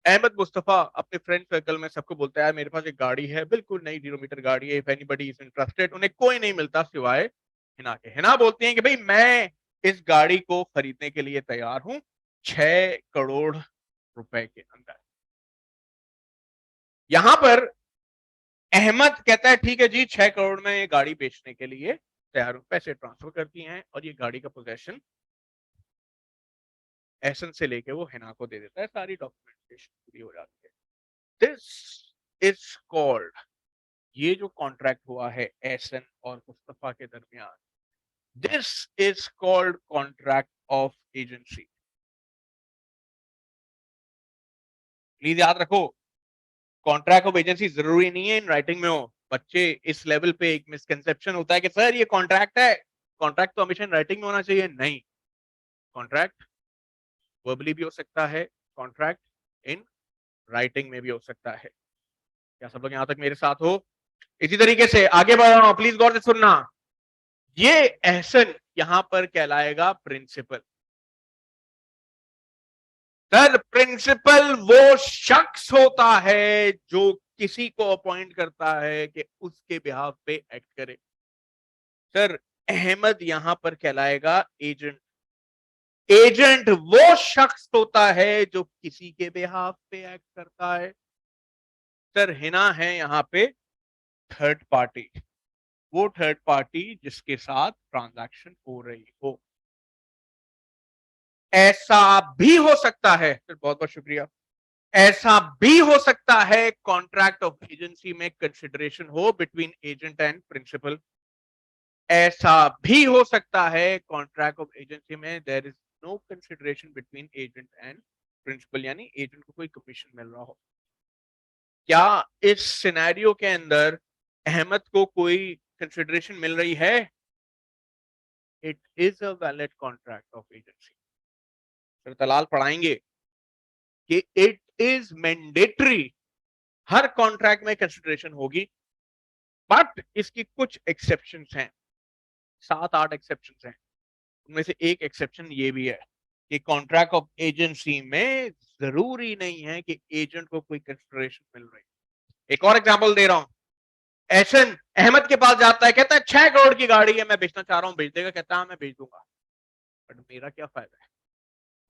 अहमद मुस्तफा अपने फ्रेंड सर्कल में सबको बोलता है मेरे पास एक गाड़ी है, बिल्कुल नई 0 मीटर गाड़ी है, इफ एनीबॉडी इज इंटरेस्टेड। उन्हें कोई नहीं मिलता सिवाय हिना के। हिना बोलती हैं कि भाई मैं इस गाड़ी को खरीदने के लिए तैयार हूं 6 करोड़ रुपए के अंदर। यहां पर अहमद कहता है ठीक है जी 6 करोड़ में ये गाड़ी बेचने के लिए तैयार हूं। पैसे ट्रांसफर करती हैं और ये गाड़ी का पोजेशन एहसन से लेके वो हिना को दे देता है। सारी डॉक्यूमेंटेशन पूरी हो जाती है। दिस इज कॉल्ड, ये जो कॉन्ट्रैक्ट हुआ है एहसन और मुस्तफा के दरमियान, this is called contract of agency. Please याद रखो, कॉन्ट्रैक्ट ऑफ एजेंसी जरूरी नहीं है इन राइटिंग में हो। बच्चे इस लेवल पे एक मिसकंसेप्शन होता है कि सर ये कॉन्ट्रैक्ट है, कॉन्ट्रैक्ट तो हमेशा इन राइटिंग में होना चाहिए। नहीं, कॉन्ट्रैक्ट वर्बली भी हो सकता है, कॉन्ट्रैक्ट इन राइटिंग में भी हो सकता है। क्या सब लोग यहां तक मेरे साथ हो? इसी तरीके से आगे बढ़ रहा हूं, प्लीज गौर से सुनना। ये एहसन यहां पर कहलाएगा प्रिंसिपल। सर प्रिंसिपल वो शख्स होता है जो किसी को अपॉइंट करता है कि उसके बिहाफ पे एक्ट करे। सर अहमद यहां पर कहलाएगा एजेंट। एजेंट वो शख्स होता है जो किसी के बिहाफ पे एक्ट करता है। सर हिना है यहां पे थर्ड पार्टी, वो थर्ड पार्टी जिसके साथ ट्रांजैक्शन हो रही हो। ऐसा भी हो सकता है, सर बहुत बहुत शुक्रिया, ऐसा भी हो सकता है कॉन्ट्रैक्ट ऑफ एजेंसी में कंसिडरेशन हो बिटवीन एजेंट एंड प्रिंसिपल। ऐसा भी हो सकता है कॉन्ट्रैक्ट ऑफ एजेंसी में there is no consideration between agent and principal, यानी एजेंट को कोई कमीशन मिल रहा हो। क्या इस सिनेरियो के अंदर अहमद को कोई कंसिडरेशन मिल रही है? It is a valid contract of agency. Sir Dalal पढ़ाएंगे कि इट इज मैंडेटरी, हर कॉन्ट्रैक्ट में कंसिडरेशन होगी, बट इसकी कुछ एक्सेप्शंस हैं, 7-8 एक्सेप्शंस हैं। उनमें से एक एक्सेप्शन ये भी है कि कॉन्ट्रैक्ट ऑफ एजेंसी में जरूरी नहीं है कि एजेंट को कोई कंसिडरेशन मिल रही। एक और एग्जांपल दे रहा हूं। एहसन अहमद के पास जाता है, कहता है 6 करोड़ की गाड़ी है मैं बेचना चाह रहा हूं, बेच देगा? कहता है मैं बेच दूंगा, बट मेरा क्या फायदा है?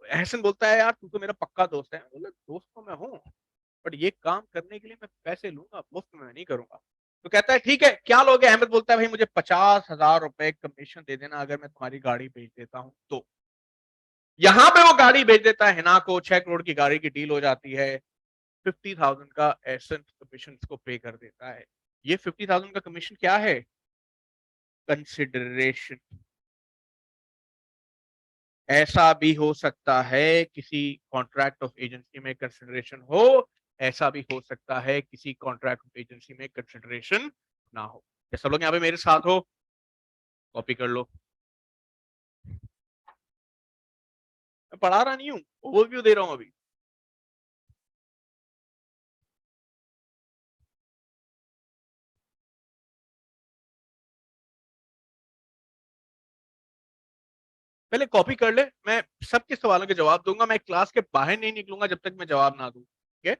एहसन बोलता है यार तू तो मेरा पक्का दोस्त है। बोले दोस्त तो मैं हूं, बट ये काम करने के लिए मैं पैसे लूंगा, मुफ्त में नहीं करूंगा। तो कहता है ठीक है क्या लोगे? अहमद बोलता है भाई मुझे 50,000 रुपए कमीशन दे देना अगर मैं तुम्हारी गाड़ी बेच देता हूं तो। यहां पे वो गाड़ी बेच देता है हिना को, 6 करोड़ की गाड़ी की डील हो जाती है। 50,000 का एसेंट कमीशन को पे कर देता है। ये 50,000 का कमीशन क्या है? कंसिडरेशन। ऐसा भी हो सकता है किसी कॉन्ट्रैक्ट ऑफ एजेंसी में कंसिडरेशन हो, ऐसा भी हो सकता है किसी कॉन्ट्रैक्ट ऑफ एजेंसी में कंसिडरेशन ना हो। क्या सब लोग यहाँ पे मेरे साथ हो? कॉपी कर लो। मैं पढ़ा रहा नहीं हूँ, ओवरव्यू दे रहा हूँ अभी। पहले कॉपी कर ले, मैं सबके सवालों के जवाब दूंगा। मैं क्लास के बाहर नहीं निकलूंगा जब तक मैं जवाब ना दूं, ठीक है?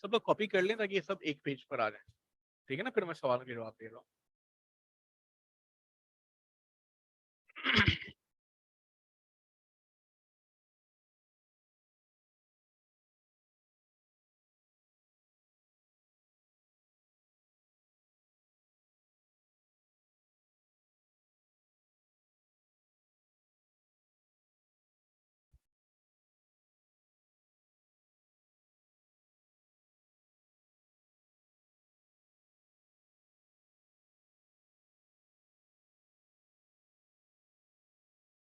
सब लोग कॉपी कर लें ताकि ये सब एक पेज पर आ जाए, ठीक है ना? फिर मैं सवालों के जवाब दे रहा हूँ।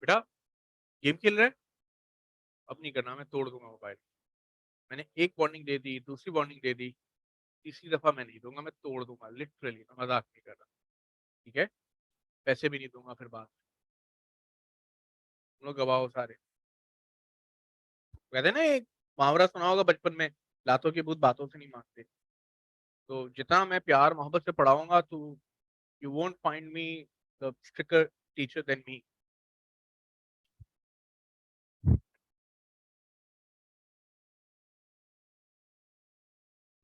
बेटा, गेम खेल रहे? अब नहीं करना, मैं तोड़ दूंगा मोबाइल। मैंने एक वार्निंग दे दी, दूसरी वार्निंग दे दी, तीसरी दफा मैं नहीं दूंगा, मैं तोड़ दूंगा लिटरली, मैं मजाक नहीं कर रहा, ठीक है? पैसे भी नहीं दूंगा फिर बाद में। तुम लोग गवाह हो सारे। कहते हैं ना, एक मुहावरा सुना होगा बचपन में, लातों के भूत बातों से नहीं मानते। तो जितना मैं प्यार मोहब्बत से पढ़ाऊंगा तो you won't find me the stricter teacher then me.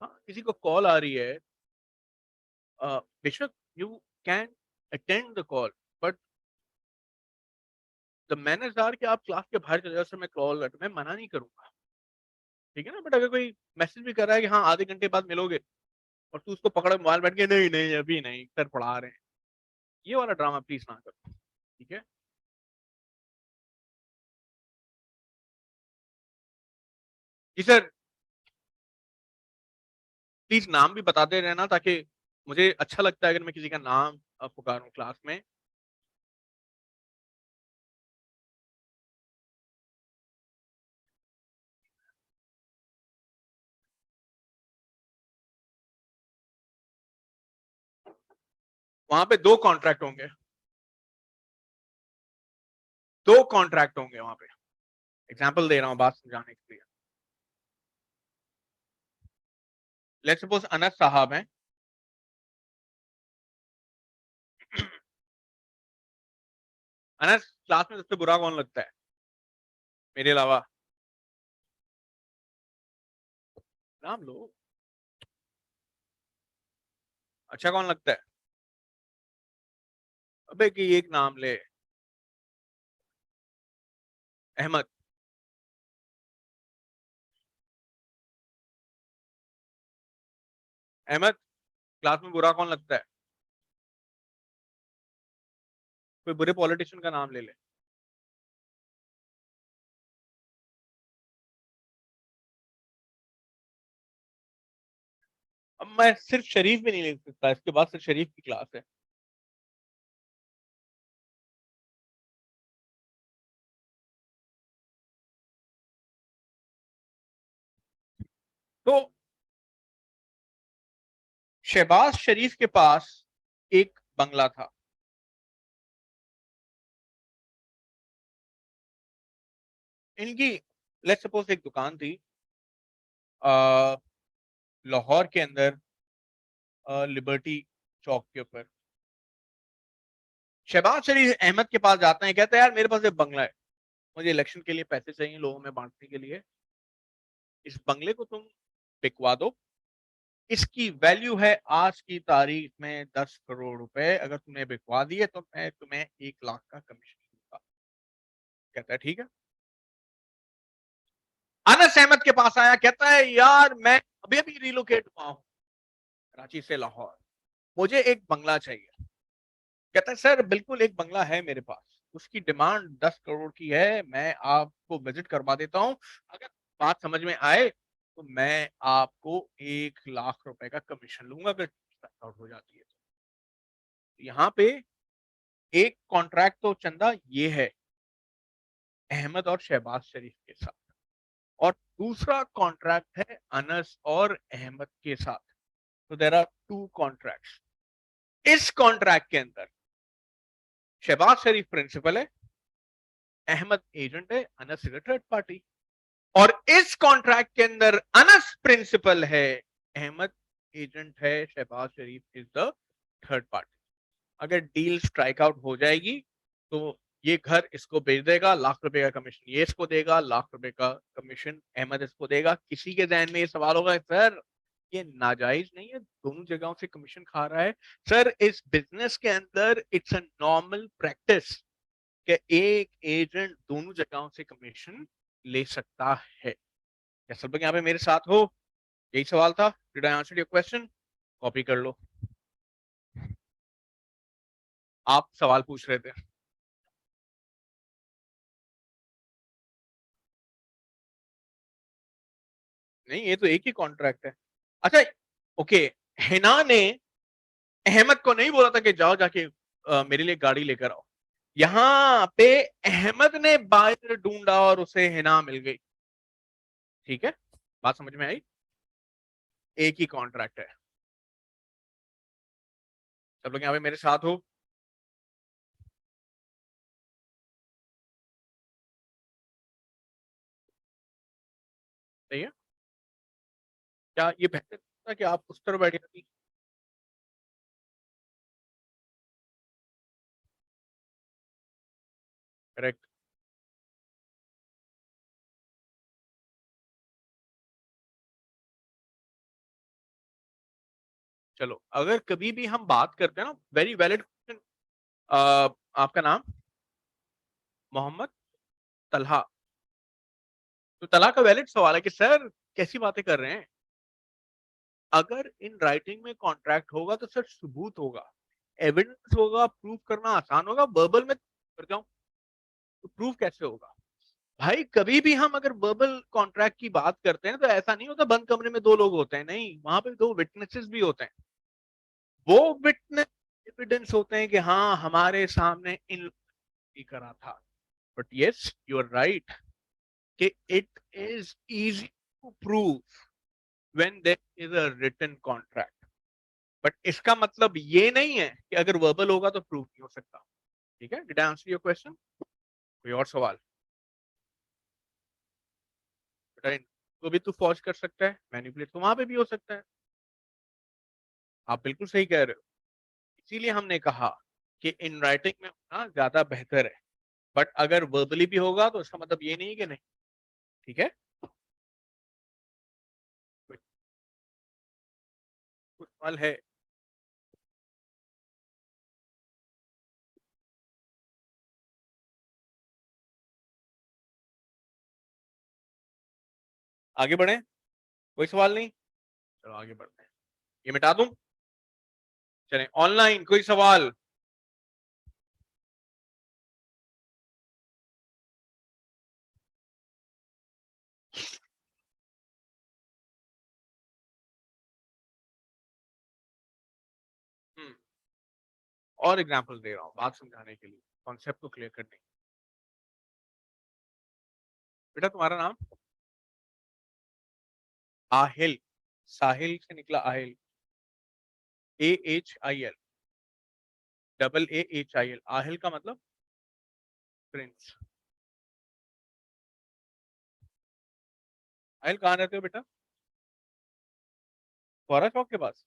हाँ, किसी को कॉल आ रही है, बेशक you can attend the call, but the manners are कि आप क्लास के बाहर चले जाओ, सर मैं कॉल, मैं मना नहीं करूंगा, ठीक है ना? बट अगर कोई मैसेज भी कर रहा है कि हाँ आधे घंटे बाद मिलोगे, और तू उसको पकड़ मोबाइल बैठ के, नहीं नहीं अभी नहीं, सर पढ़ा रहे हैं, ये वाला ड्रामा प्लीज ना करो, ठीक है? जी सर, प्लीज नाम भी बताते रहना, ताकि मुझे अच्छा लगता है अगर मैं किसी का नाम पुकारूं क्लास में। वहां पे दो कॉन्ट्रैक्ट होंगे, दो कॉन्ट्रैक्ट होंगे वहां पे। एग्जाम्पल दे रहा हूँ बात समझाने के लिए। लेट्स सपोज अनस साहब हैं। अनस, क्लास में सबसे बुरा कौन लगता है मेरे अलावा? नाम लो। अच्छा कौन लगता है? अबे कि एक नाम ले। अहमद। अहमद, क्लास में बुरा कौन लगता है? कोई बुरे पॉलिटिशियन का नाम ले ले। अब मैं सिर्फ शरीफ भी नहीं लिख सकता, इसके बाद सिर्फ शरीफ की क्लास है। तो शहबाज शरीफ के पास एक बंगला था। इनकी लेट्स सपोज एक दुकान थी लाहौर के अंदर, लिबर्टी चौक के ऊपर। शहबाज शरीफ अहमद के पास जाते हैं, कहते हैं यार मेरे पास एक बंगला है, मुझे इलेक्शन के लिए पैसे चाहिए लोगों में बांटने के लिए, इस बंगले को तुम बिकवा दो, इसकी वैल्यू है आज की तारीख में 10 करोड़ रुपए, अगर तुमने बिकवा दिए तो मैं तुम्हें 1 लाख का कमीशन दूंगा। कहता है ठीक है। अनस अहमद के पास आया, कहता है यार मैं अभी अभी रिलोकेट हुआ हूं कराची से लाहौर, मुझे एक बंगला चाहिए। कहता है सर बिल्कुल एक बंगला है मेरे पास, उसकी डिमांड 10 करोड़ की है, मैं आपको विजिट करवा देता हूं, अगर बात समझ में आए तो मैं आपको 1 लाख रुपए का कमीशन लूंगा अगर आउट हो जाती है तो। यहाँ पे एक कॉन्ट्रैक्ट तो चंदा ये है अहमद और शहबाज शरीफ के साथ, और दूसरा कॉन्ट्रैक्ट है अनस और अहमद के साथ। तो देयर आर 2 कॉन्ट्रैक्ट्स। इस कॉन्ट्रैक्ट के अंदर शहबाज शरीफ प्रिंसिपल है, अहमद एजेंट है, Anas is a third party. और इस कॉन्ट्रैक्ट के अंदर अनस प्रिंसिपल है, अहमद एजेंट है, शहबाज शरीफ इज द थर्ड पार्टी। अगर डील स्ट्राइक आउट हो जाएगी तो ये घर इसको बेच देगा, 1 लाख रुपए का कमीशन ये इसको देगा, 1 लाख रुपए का कमीशन अहमद इसको देगा। किसी के जहन में ये सवाल होगा सर ये नाजायज नहीं है, दोनों जगहों से कमीशन खा रहा है? सर इस बिजनेस के अंदर इट्स अ नॉर्मल प्रैक्टिस कि एक एजेंट दोनों जगहों से कमीशन ले सकता है। क्या सब लोग यहाँ पे मेरे साथ हो? यही सवाल था। Did I answer your question? Copy कर लो। आप सवाल पूछ रहे थे। नहीं ये तो एक ही कॉन्ट्रैक्ट है। अच्छा ओके, हिना ने अहमद को नहीं बोला था कि जाओ जाके मेरे लिए गाड़ी लेकर आओ, यहाँ पे अहमद ने बायर ढूंढा और उसे हिना मिल गई। ठीक है, बात समझ में आई? एक ही कॉन्ट्रैक्ट है। सब लोग यहाँ पे मेरे साथ हो? सही है। क्या ये बेहतर था कि आप उस तरफ बैठ जाती? करेक्ट। चलो अगर कभी भी हम बात करते हैं ना, वेरी वैलिड क्वेश्चन। आपका नाम? मोहम्मद तलहा। तो तलहा का वैलिड सवाल है कि सर कैसी बातें कर रहे हैं, अगर इन राइटिंग में कॉन्ट्रैक्ट होगा तो सर सबूत होगा, एविडेंस होगा, प्रूफ करना आसान होगा, वर्बल में कर जाऊं तो प्रूफ कैसे होगा? भाई कभी भी हम अगर वर्बल कॉन्ट्रैक्ट की बात करते हैं तो ऐसा नहीं होता बंद कमरे में 2 लोग होते हैं, नहीं, वहां पे 2 विटनेसेस भी होते हैं। वो विटनेस एविडेंस होते हैं कि हाँ हमारे सामने इन करा था। But yes you are right कि it is easy to prove when there is a written contract. But इसका मतलब ये नहीं है कि अगर वर्बल होगा तो प्रूव नहीं हो सकता। ठीक है, did I answer your question? कोई और सवाल? बेटा तो भी तू फॉर्ज कर सकता है, मैनिपुलेट तो वहां पे भी हो सकता है। आप बिल्कुल सही कह रहे हो, इसीलिए हमने कहा कि इन राइटिंग में होना ज्यादा बेहतर है। बट अगर वर्बली भी होगा तो इसका मतलब ये नहीं कि नहीं। ठीक है, कुछ कुछ सवाल है? आगे बढ़े? कोई सवाल नहीं? चलो आगे बढ़ते हैं। ये मिटा दूं? चलें ऑनलाइन कोई सवाल? हम्म, और एग्जांपल दे रहा हूँ बात समझाने के लिए, कॉन्सेप्ट को क्लियर करने के लिए। बेटा तुम्हारा नाम? आहिल। साहिल से निकला आहिल। AHIL, AAHIL, आहिल का मतलब प्रिंस। साहिल कहाँ रहते हो बेटा? फौरा चौक के पास?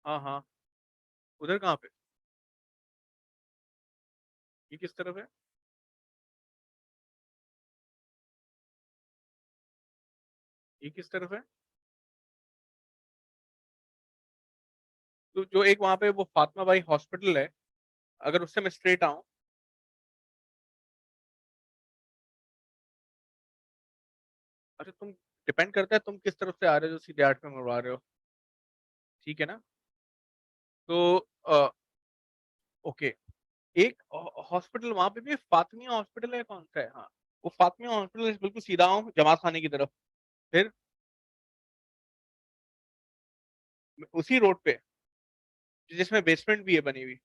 हाँ हाँ, उधर कहाँ पे? ये किस तरफ है? ये किस तरफ है? तो जो एक वहां पे वो फातिमा बाई हॉस्पिटल है, अगर उससे मैं स्ट्रेट आऊं। अच्छा, तुम डिपेंड करता है तुम किस तरफ से आ रहे हो, जो सीधे 8 में मुड़वा रहे हो। ठीक है ना? तो ओके, एक हॉस्पिटल वहां पे भी फातिमिया हॉस्पिटल है, कौन सा है? हाँ, वो फातिमिया हॉस्पिटल से बिल्कुल सीधा हूँ जमात खाने की तरफ। फिर उसी रोड पे जिसमें बेसमेंट भी है बनी हुई।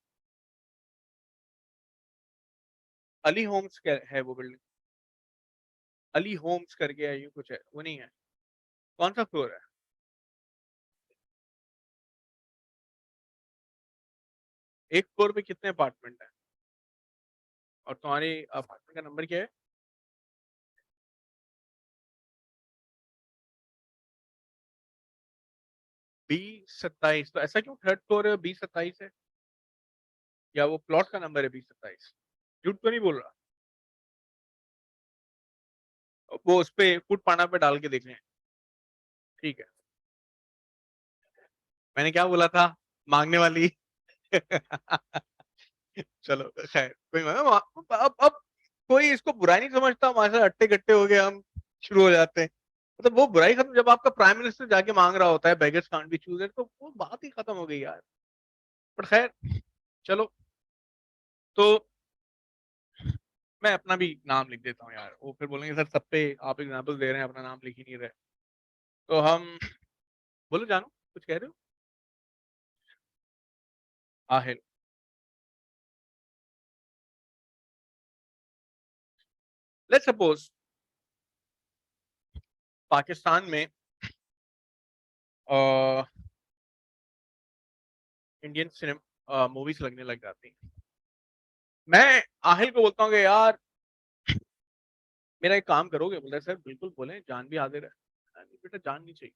अली होम्स है वो बिल्डिंग। अली होम्स करके है, ये कुछ है, वो नहीं है? कौन सा फ्लोर है? एक फ्लोर पे कितने अपार्टमेंट है? और तुम्हारी अपार्टमेंट का नंबर क्या है? 2027। तो ऐसा क्यों थर्ड फ्लोर है 2027 है? या वो प्लॉट का नंबर है 2027? झूठ तो नहीं बोल रहा? वो उस पे फुट पाना पे डाल के देख लें। ठीक है। मैंने क्या बोला था? मांगने वाली। चलो खैर, कोई अब कोई इसको बुराई नहीं समझता, हमारे साथ अट्टे कट्टे हो गए हम, शुरू हो जाते हैं। मतलब वो बुराई खत्म जब आपका प्राइम मिनिस्टर जाके मांग रहा होता है बेगर्स कांट बी चूजर, तो वो बात ही खत्म हो गई यार। पर खैर, चलो। तो मैं अपना भी नाम लिख देता हूँ यार, वो फिर बोलेंगे सर सब पे आप एग्जाम्पल दे रहे हैं, अपना नाम लिख ही नहीं रहे। तो हम, बोलो जानो, कुछ कह रहे हो? आहिल। लेट्स सपोज पाकिस्तान में इंडियन सिनेमा मूवीज लगने लग जाती हैं। मैं आहिल को बोलता हूँ कि यार मेरा एक काम करोगे? बोलता है सर बिल्कुल बोले, जान भी हाजिर है। बेटा जान नहीं चाहिए,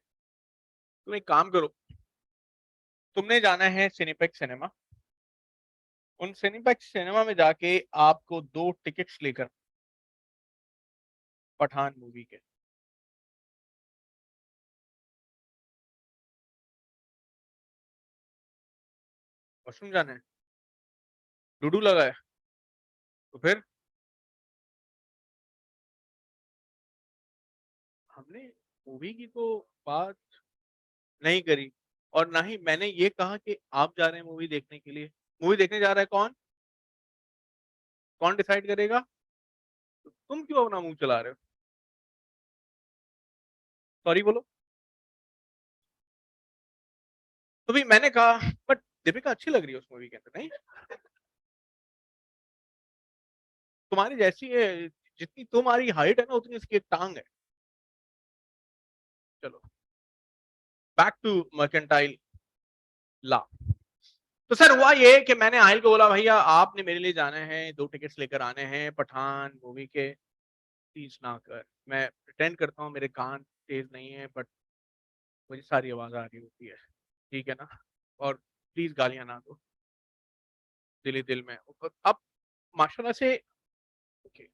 तुम एक काम करो, तुमने जाना है सिनेपेक्स सिनेमा। उन सिनेपेक्स सिनेमा में जाके आपको 2 टिकट्स लेकर, पठान मूवी के। वॉशरूम जाना है? डूडू लगा है? तो फिर हमने मूवी की तो बात नहीं करी, और ना ही मैंने ये कहा कि आप जा रहे हैं मूवी देखने के लिए। मूवी देखने जा रहा है कौन? कौन डिसाइड करेगा? तो तुम क्यों अपना मुंह चला रहे हो? सॉरी बोलो। तो भी मैंने कहा, बट दीपिका अच्छी लग रही है उस मूवी के अंदर, नहीं? तुम्हारी जैसी है, जितनी तुम्हारी हाइट है ना उतनी इसकी एक टांग है। चलो, बैक टू मर्केंटाइल ला। तो सर हुआ ये कि मैंने आहिल को बोला भैया आपने मेरे लिए जाना है, 2 टिकट्स लेकर आने हैं पठान मूवी के। प्लीज ना कर, मैं प्रिटेंड करता हूँ मेरे कान तेज नहीं है, बट मुझे सारी आवाज आ रही होती है। ठीक है ना? और प्लीज गालियां ना दो, दिल ही दिल में। अब माशाल्लाह से, ओके,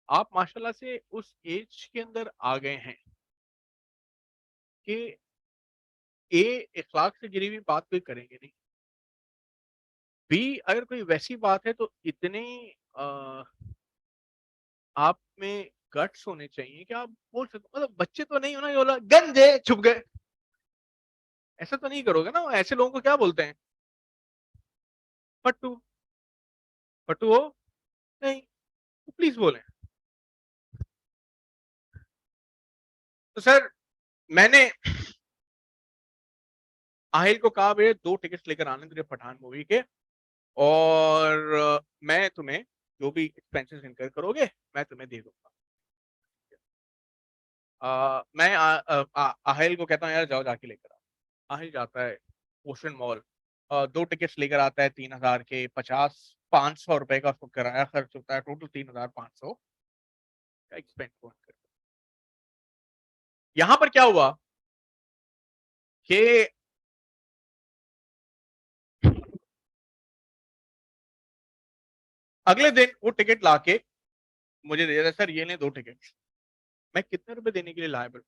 आप माशाल्लाह से उस एज के अंदर आ गए हैं कि ए, इखलाक से गिरी हुई बात कोई करेंगे नहीं। बी, अगर कोई वैसी बात है तो इतने आ, आप में गट्स होने चाहिए कि आप बोल सकते, मतलब बच्चे तो नहीं हो ना, ये बोला गंजे छुप गए, ऐसा तो नहीं करोगे ना? ऐसे लोगों को क्या बोलते हैं? पट्टू। पट्टू हो? नहीं, तो प्लीज बोलें। तो सर मैंने आहिल को कहा भैया 2 टिकट्स लेकर आने तुझे पठान मूवी के, और मैं तुम्हें जो भी एक्सपेंसेस इनकर करोगे मैं तुम्हें दे दूंगा। मैं आहिल को कहता हूँ यार जाओ जाके लेकर आओ। आहिल जाता है ओशन मॉल, 2 टिकट्स लेकर आता है 3,000 के, 50 500 रुपए का उसको किराया खर्च होता है, टोटल 3,500। का एक्सपेंस कौन करेगा। यहां पर क्या हुआ कि अगले दिन वो टिकट लाके मुझे दे रहा, सर ये ले 2 टिकट। मैं कितने रुपए देने के लिए लायबल?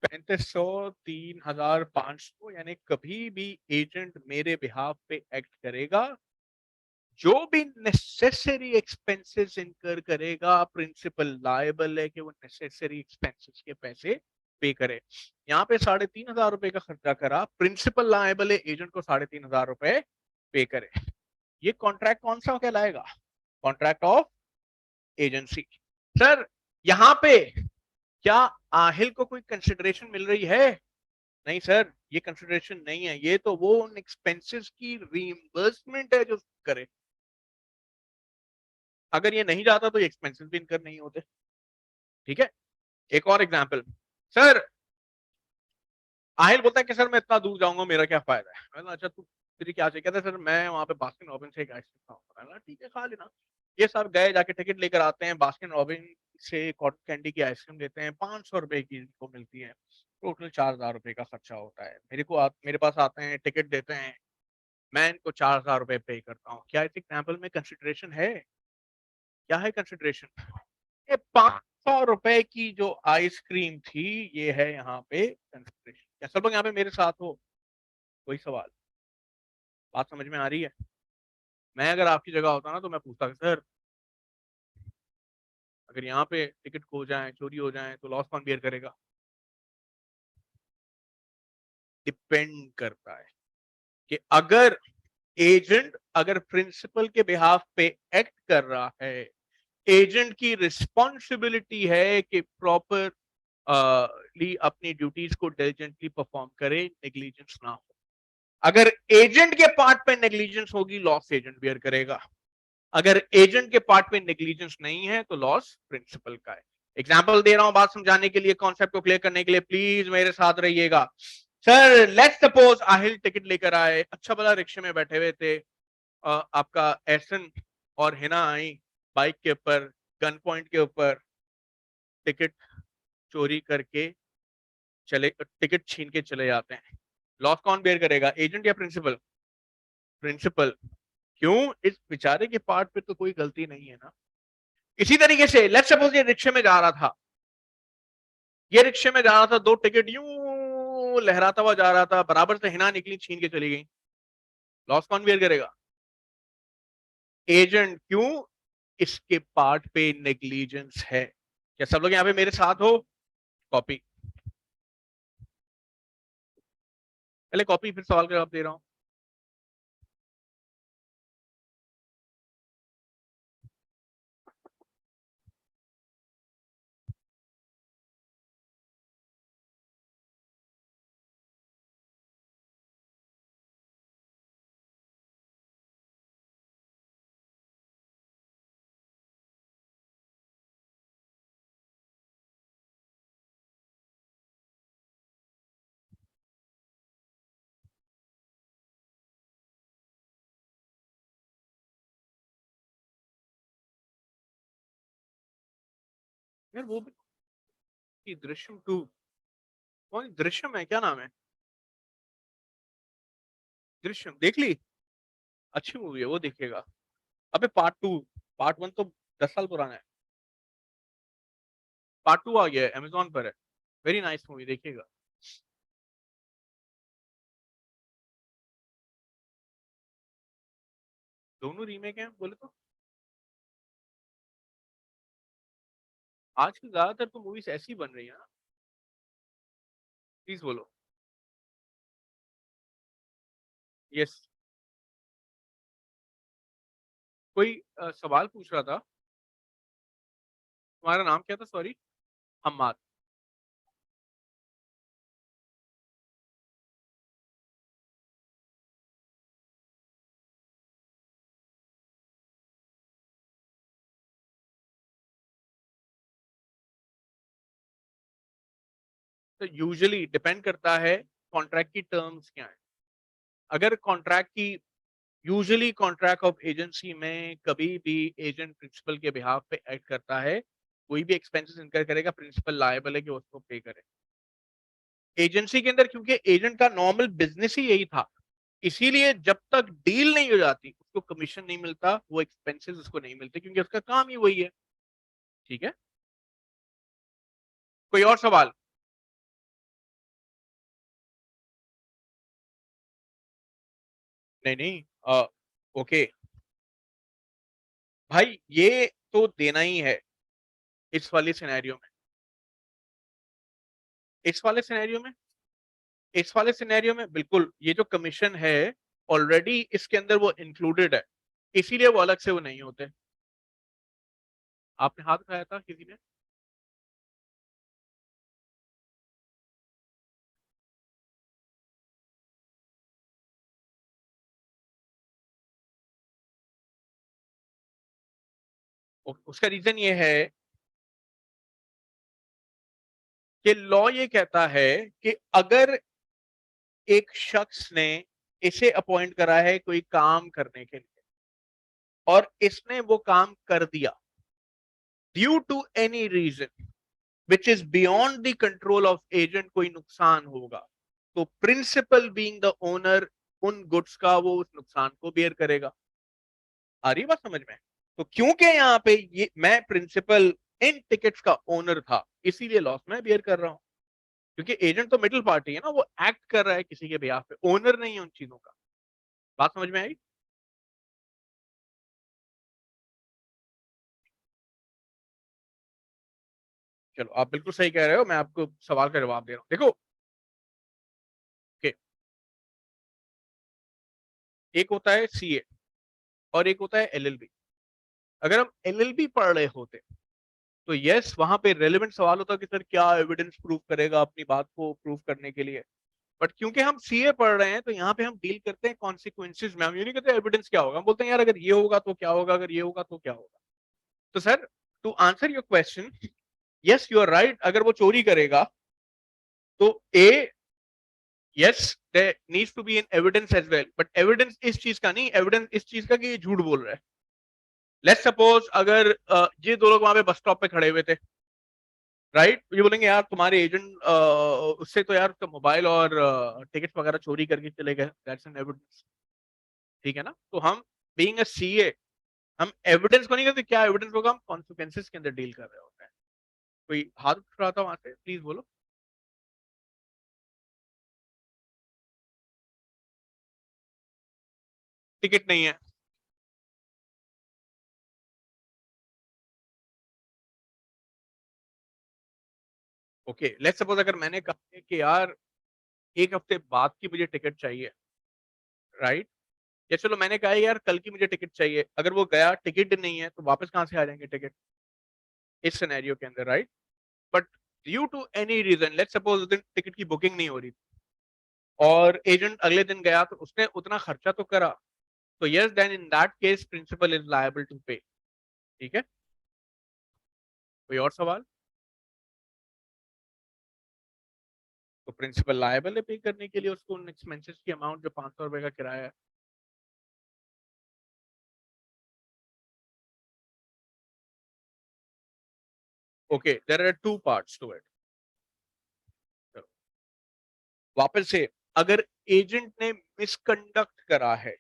3500, 3500, यानी कभी भी एजेंट मेरे बिहाफ पे एक्ट करेगा, जो भी नेसेसरी एक्सपेंसेस इनकर करेगा, प्रिंसिपल लायबल है कि वो नेसेसरी एक्सपेंसेस के पैसे पे करे। यहाँ पे 3500 रुपए का खर्चा करा, प्रिंसिपल लायबल है, एजेंट को 3500 रुपए पे करे। ये कॉन्ट्रैक्ट कौन सा कहलाएगा? Contract of agency. सर यहाँ पे क्या आहिल को कोई कंसिडरेशन मिल रही है? नहीं सर, ये कंसिडरेशन नहीं है, ये तो वो उन एक्सपेंसेस की रीइंबर्समेंट है जो करे। अगर ये नहीं जाता तो ये एक्सपेंसेस भी इनकर नहीं होते। ठीक है, एक और एग्जांपल। सर आहिल बोलता है कि सर मैं इतना दूर जाऊंगा, मेरा क्या फायदा है? मैंने अच्छा तू तेरी क्या चाहिए? कहता है सर मैं वहां पे बास्किन रॉबिन से एक आइसक्रीम खाऊंगा। मैंने ठीक है खा लेना। ये सब गए, जाके टिकट लेकर आते हैं, बास्किन रॉबिन से कॉटन कैंडी की आइसक्रीम लेते हैं, 500 रुपए की इनको मिलती है। टोटल 4000 रुपए का खर्चा होता है। मेरे पास आते हैं, टिकट देते हैं, मैं इनको 4000 रुपए पे करता हूँ। क्या इस एग्जाम्पल में कंसिडरेशन है? क्या है कंसिडरेशन? ये 500 रुपए की जो आइसक्रीम थी, ये है यहाँ पे कंसिडरेशन। क्या सब लोग यहाँ पे मेरे साथ हो? कोई सवाल? बात समझ में आ रही है? मैं अगर आपकी जगह होता ना तो मैं पूछता सर, अगर यहाँ पे टिकट खो जाए, चोरी हो जाए, तो लॉस कौन बियर करेगा? डिपेंड करता है कि अगर प्रिंसिपल के बिहाफ पे एक्ट कर रहा है, एजेंट की रिस्पॉन्सिबिलिटी है कि प्रॉपर अपनी ड्यूटीज को डिलिजेंटली परफॉर्म करे, नेग्लिजेंस ना हो। अगर एजेंट के पार्ट पे नेग्लिजेंस होगी, लॉस एजेंट बियर करेगा। अगर एजेंट के पार्ट पे नेग्लिजेंस नहीं है तो लॉस प्रिंसिपल का है। एग्जाम्पल दे रहा हूं बात समझाने के लिए, कॉन्सेप्ट को क्लियर करने के लिए, प्लीज मेरे साथ रहिएगा। Sir let's suppose Aahil ticket लेकर आए, अच्छा भला रिक्शे में बैठे हुए थे, आपका एहसन और हिना आई बाइक के ऊपर, गन पॉइंट के ऊपर, टिकट चोरी करके टिकट छीन के चले जाते हैं। लॉस कौन बेयर करेगा, एजेंट या प्रिंसिपल? प्रिंसिपल। क्यों? इस बेचारे के पार्ट पे तो कोई गलती नहीं है ना। इसी तरीके से लेट्स सपोज ये रिक्शे में जा रहा था, ये रिक्शे में जा रहा था, 2 टिकट यूं लहराता हुआ जा रहा था, बराबर से हिना निकली, छीन के चली गई। लॉस कौन बेयर करेगा? एजेंट। क्यों? इसके पार्ट पे नेग्लिजेंस है। क्या सब लोग यहाँ पे मेरे साथ हो? कॉपी, पहले कॉपी फिर सवाल का जवाब दे रहा हूं। यार वो भी दृश्यम 2, कौन दृश्यम है, क्या नाम है? दृश्यम देख ली? अच्छी मूवी है वो, देखिएगा। अबे पार्ट 2, पार्ट 1 तो 10 साल पुराना है। पार्ट 2 आ गया है, अमेजोन पर है। वेरी नाइस मूवी, देखिएगा। दोनों रीमेक हैं बोले तो। आज की ज्यादातर तो मूवीज ऐसी बन रही है ना। प्लीज बोलो। यस। कोई सवाल पूछ रहा था। तुम्हारा नाम क्या था, सॉरी? हम्माद। तो यूजुअली डिपेंड करता है कॉन्ट्रैक्ट की टर्म्स क्या है। अगर कॉन्ट्रैक्ट की यूजुअली कॉन्ट्रैक्ट ऑफ एजेंसी में कभी भी एजेंट प्रिंसिपल के बिहाफ पे एक्ट करता है, कोई भी एक्सपेंसेस इनकर करेगा, प्रिंसिपल लायबल है कि उसको पे करे। एजेंसी के अंदर क्योंकि एजेंट का नॉर्मल बिजनेस ही यही था, इसीलिए जब तक डील नहीं हो जाती उसको कमीशन नहीं मिलता, वो एक्सपेंसेस उसको नहीं मिलते, क्योंकि उसका काम ही वही है। ठीक है, कोई और सवाल? नहीं नहीं, ओके भाई, ये तो देना ही है इस वाले सिनेरियो में। इस वाले सिनेरियो में इस वाले सिनेरियो में बिल्कुल ये जो कमीशन है ऑलरेडी इसके अंदर वो इंक्लूडेड है, इसीलिए वो अलग से वो नहीं होते। आपने हाथ उठाया था किसी ने? उसका रीजन ये है कि लॉ ये कहता है कि अगर एक शख्स ने इसे अपॉइंट करा है कोई काम करने के लिए और इसने वो काम कर दिया due to any reason which is beyond the control of agent, कोई नुकसान होगा, तो प्रिंसिपल बीइंग द ओनर उन गुड्स का वो उस नुकसान को बेयर करेगा। आ रही बात समझ में? तो क्योंकि यहाँ पे ये मैं प्रिंसिपल इन टिकट्स का ओनर था, इसीलिए लॉस मैं बेयर कर रहा हूं, क्योंकि एजेंट तो मिडिल पार्टी है ना, वो एक्ट कर रहा है किसी के बिहाफ पे, ओनर नहीं है उन चीजों का। बात समझ में आई? चलो, आप बिल्कुल सही कह रहे हो, मैं आपको सवाल का जवाब दे रहा हूं। देखो, कि एक होता है सीए और एक होता है एलएलबी। अगर हम एलएलबी पढ़ रहे होते तो यस, वहां पे रेलेवेंट सवाल होता कि सर क्या एविडेंस प्रूव करेगा अपनी बात को प्रूव करने के लिए। बट क्योंकि हम सीए पढ़ रहे हैं तो यहाँ पे हम डील करते हैं कॉन्सिक्वेंसेज में, हम ये नहीं कहते एविडेंस क्या होगा, हम बोलते हैं यार अगर ये होगा तो क्या होगा, अगर ये होगा तो क्या होगा। तो sir, to answer your question, yes you are right, अगर वो चोरी करेगा तो ए, yes there needs to be an evidence as well, but evidence इस चीज का नहीं, एविडेंस इस चीज का कि ये झूठ बोल रहा है। लेट्स सपोज अगर ये दो लोग वहां पे बस स्टॉप पे खड़े हुए थे, राइट, ये बोलेंगे यार तुम्हारे एजेंट उससे तो यार उसका मोबाइल और टिकट वगैरह चोरी करके चले गए, दैट्स एन एविडेंस। ठीक है ना? तो हम बीइंग अ सीए, हम एविडेंस को नहीं कहते, क्या एविडेंस होगा, हम कॉन्सिक्वेंसेस के अंदर डील कर रहे होते हैं। कोई हाथ उठ रहा था वहां से, प्लीज बोलो। टिकट नहीं है। ओके, लेट्स सपोज अगर मैंने कहा कि यार एक हफ्ते बाद की मुझे टिकट चाहिए, राइट, या चलो मैंने कहा यार कल की मुझे टिकट चाहिए, अगर वो गया टिकट नहीं है तो वापस कहां से आ जाएंगे टिकट इस सिनेरियो के अंदर, right? But due to any reason, let's suppose उस दिन टिकट की बुकिंग नहीं हो रही और एजेंट अगले दिन गया तो उसने उतना खर्चा तो करा, तो yes then in that case principal is liable to pay. ठीक है, कोई और सवाल? तो प्रिंसिपल लायबल है पे करने के लिए उसको उन एक्सपेंसेस की अमाउंट जो 500 रुपए का किराया है। Okay, there are two parts to it. वापस से, अगर एजेंट ने मिसकंडक्ट करा है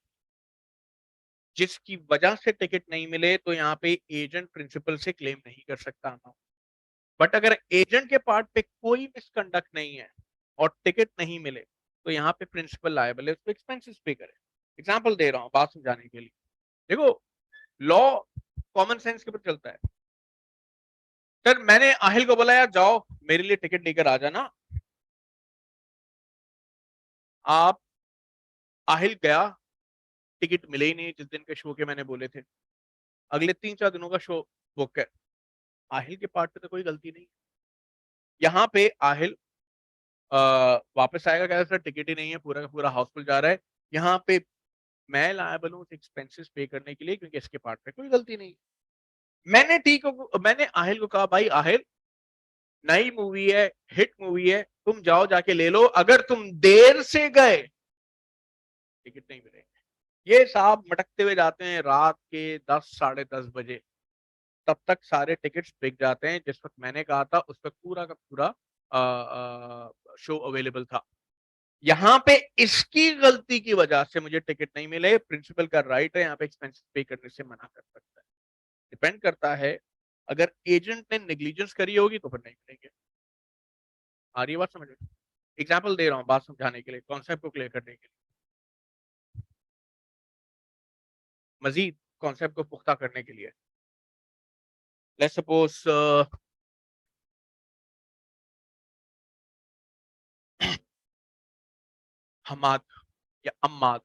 जिसकी वजह से टिकट नहीं मिले, तो यहाँ पे एजेंट प्रिंसिपल से क्लेम नहीं कर सकता अमाउंट। बट अगर एजेंट के पार्ट पे कोई मिसकंडक्ट नहीं है और टिकट नहीं मिले, तो यहाँ पे प्रिंसिपल लायबल है, उसको एक्सपेंसेस पे करे। एग्जांपल दे रहा हूँ बात समझाने के लिए। देखो, लॉ कॉमन सेंस के ऊपर चलता है। सर मैंने आहिल को बोला यार जाओ मेरे लिए टिकट लेकर आ जाना, आप, आहिल गया, टिकट मिले ही नहीं जिस दिन के शो के मैंने बोले थे, अगले 3-4 दिनों का शो बुक है, आहिल के पार्ट पे तो कोई गलती नहीं। यहाँ पे आहिल वापस आएगा, कहता सर टिकट ही नहीं है, पूरा का पूरा हाउसफुल जा रहा है, यहाँ पे मैं लायबल हूँ एक्सपेंसेस पे करने के लिए क्योंकि इसके पार्ट पे कोई गलती नहीं। मैंने ठीक, मैंने आहिल को कहा भाई आहिल, नई मूवी है, हिट मूवी है, तुम जाओ जाके ले लो, अगर तुम देर से गए टिकट नहीं मिलेंगे। ये साहब मटकते हुए जाते हैं रात के 10 साढ़े 10 बजे, तब तक सारे टिकट्स बिक जाते हैं। जिस वक़्त मैंने कहा था उस वक़्त पूरा का पूरा शो अवेलेबल था। यहाँ पे इसकी गलती की वजह से मुझे टिकट नहीं मिले, प्रिंसिपल का राइट है यहाँ पे एक्सपेंसेस पे करने से मना कर सकता है। डिपेंड करता है, अगर एजेंट ने नेग्लिजेंस करी होगी तो फिर नहीं मिलेंगे। आ रही है बात समझ में? एग्जाम्पल दे रहा हूँ बात समझाने के लिए, कॉन्सेप्ट को क्लियर करने के लिए, मजीद कॉन्सेप्ट को पुख्ता करने के लिए। लेट्स सपोज हमाद या अम्माद,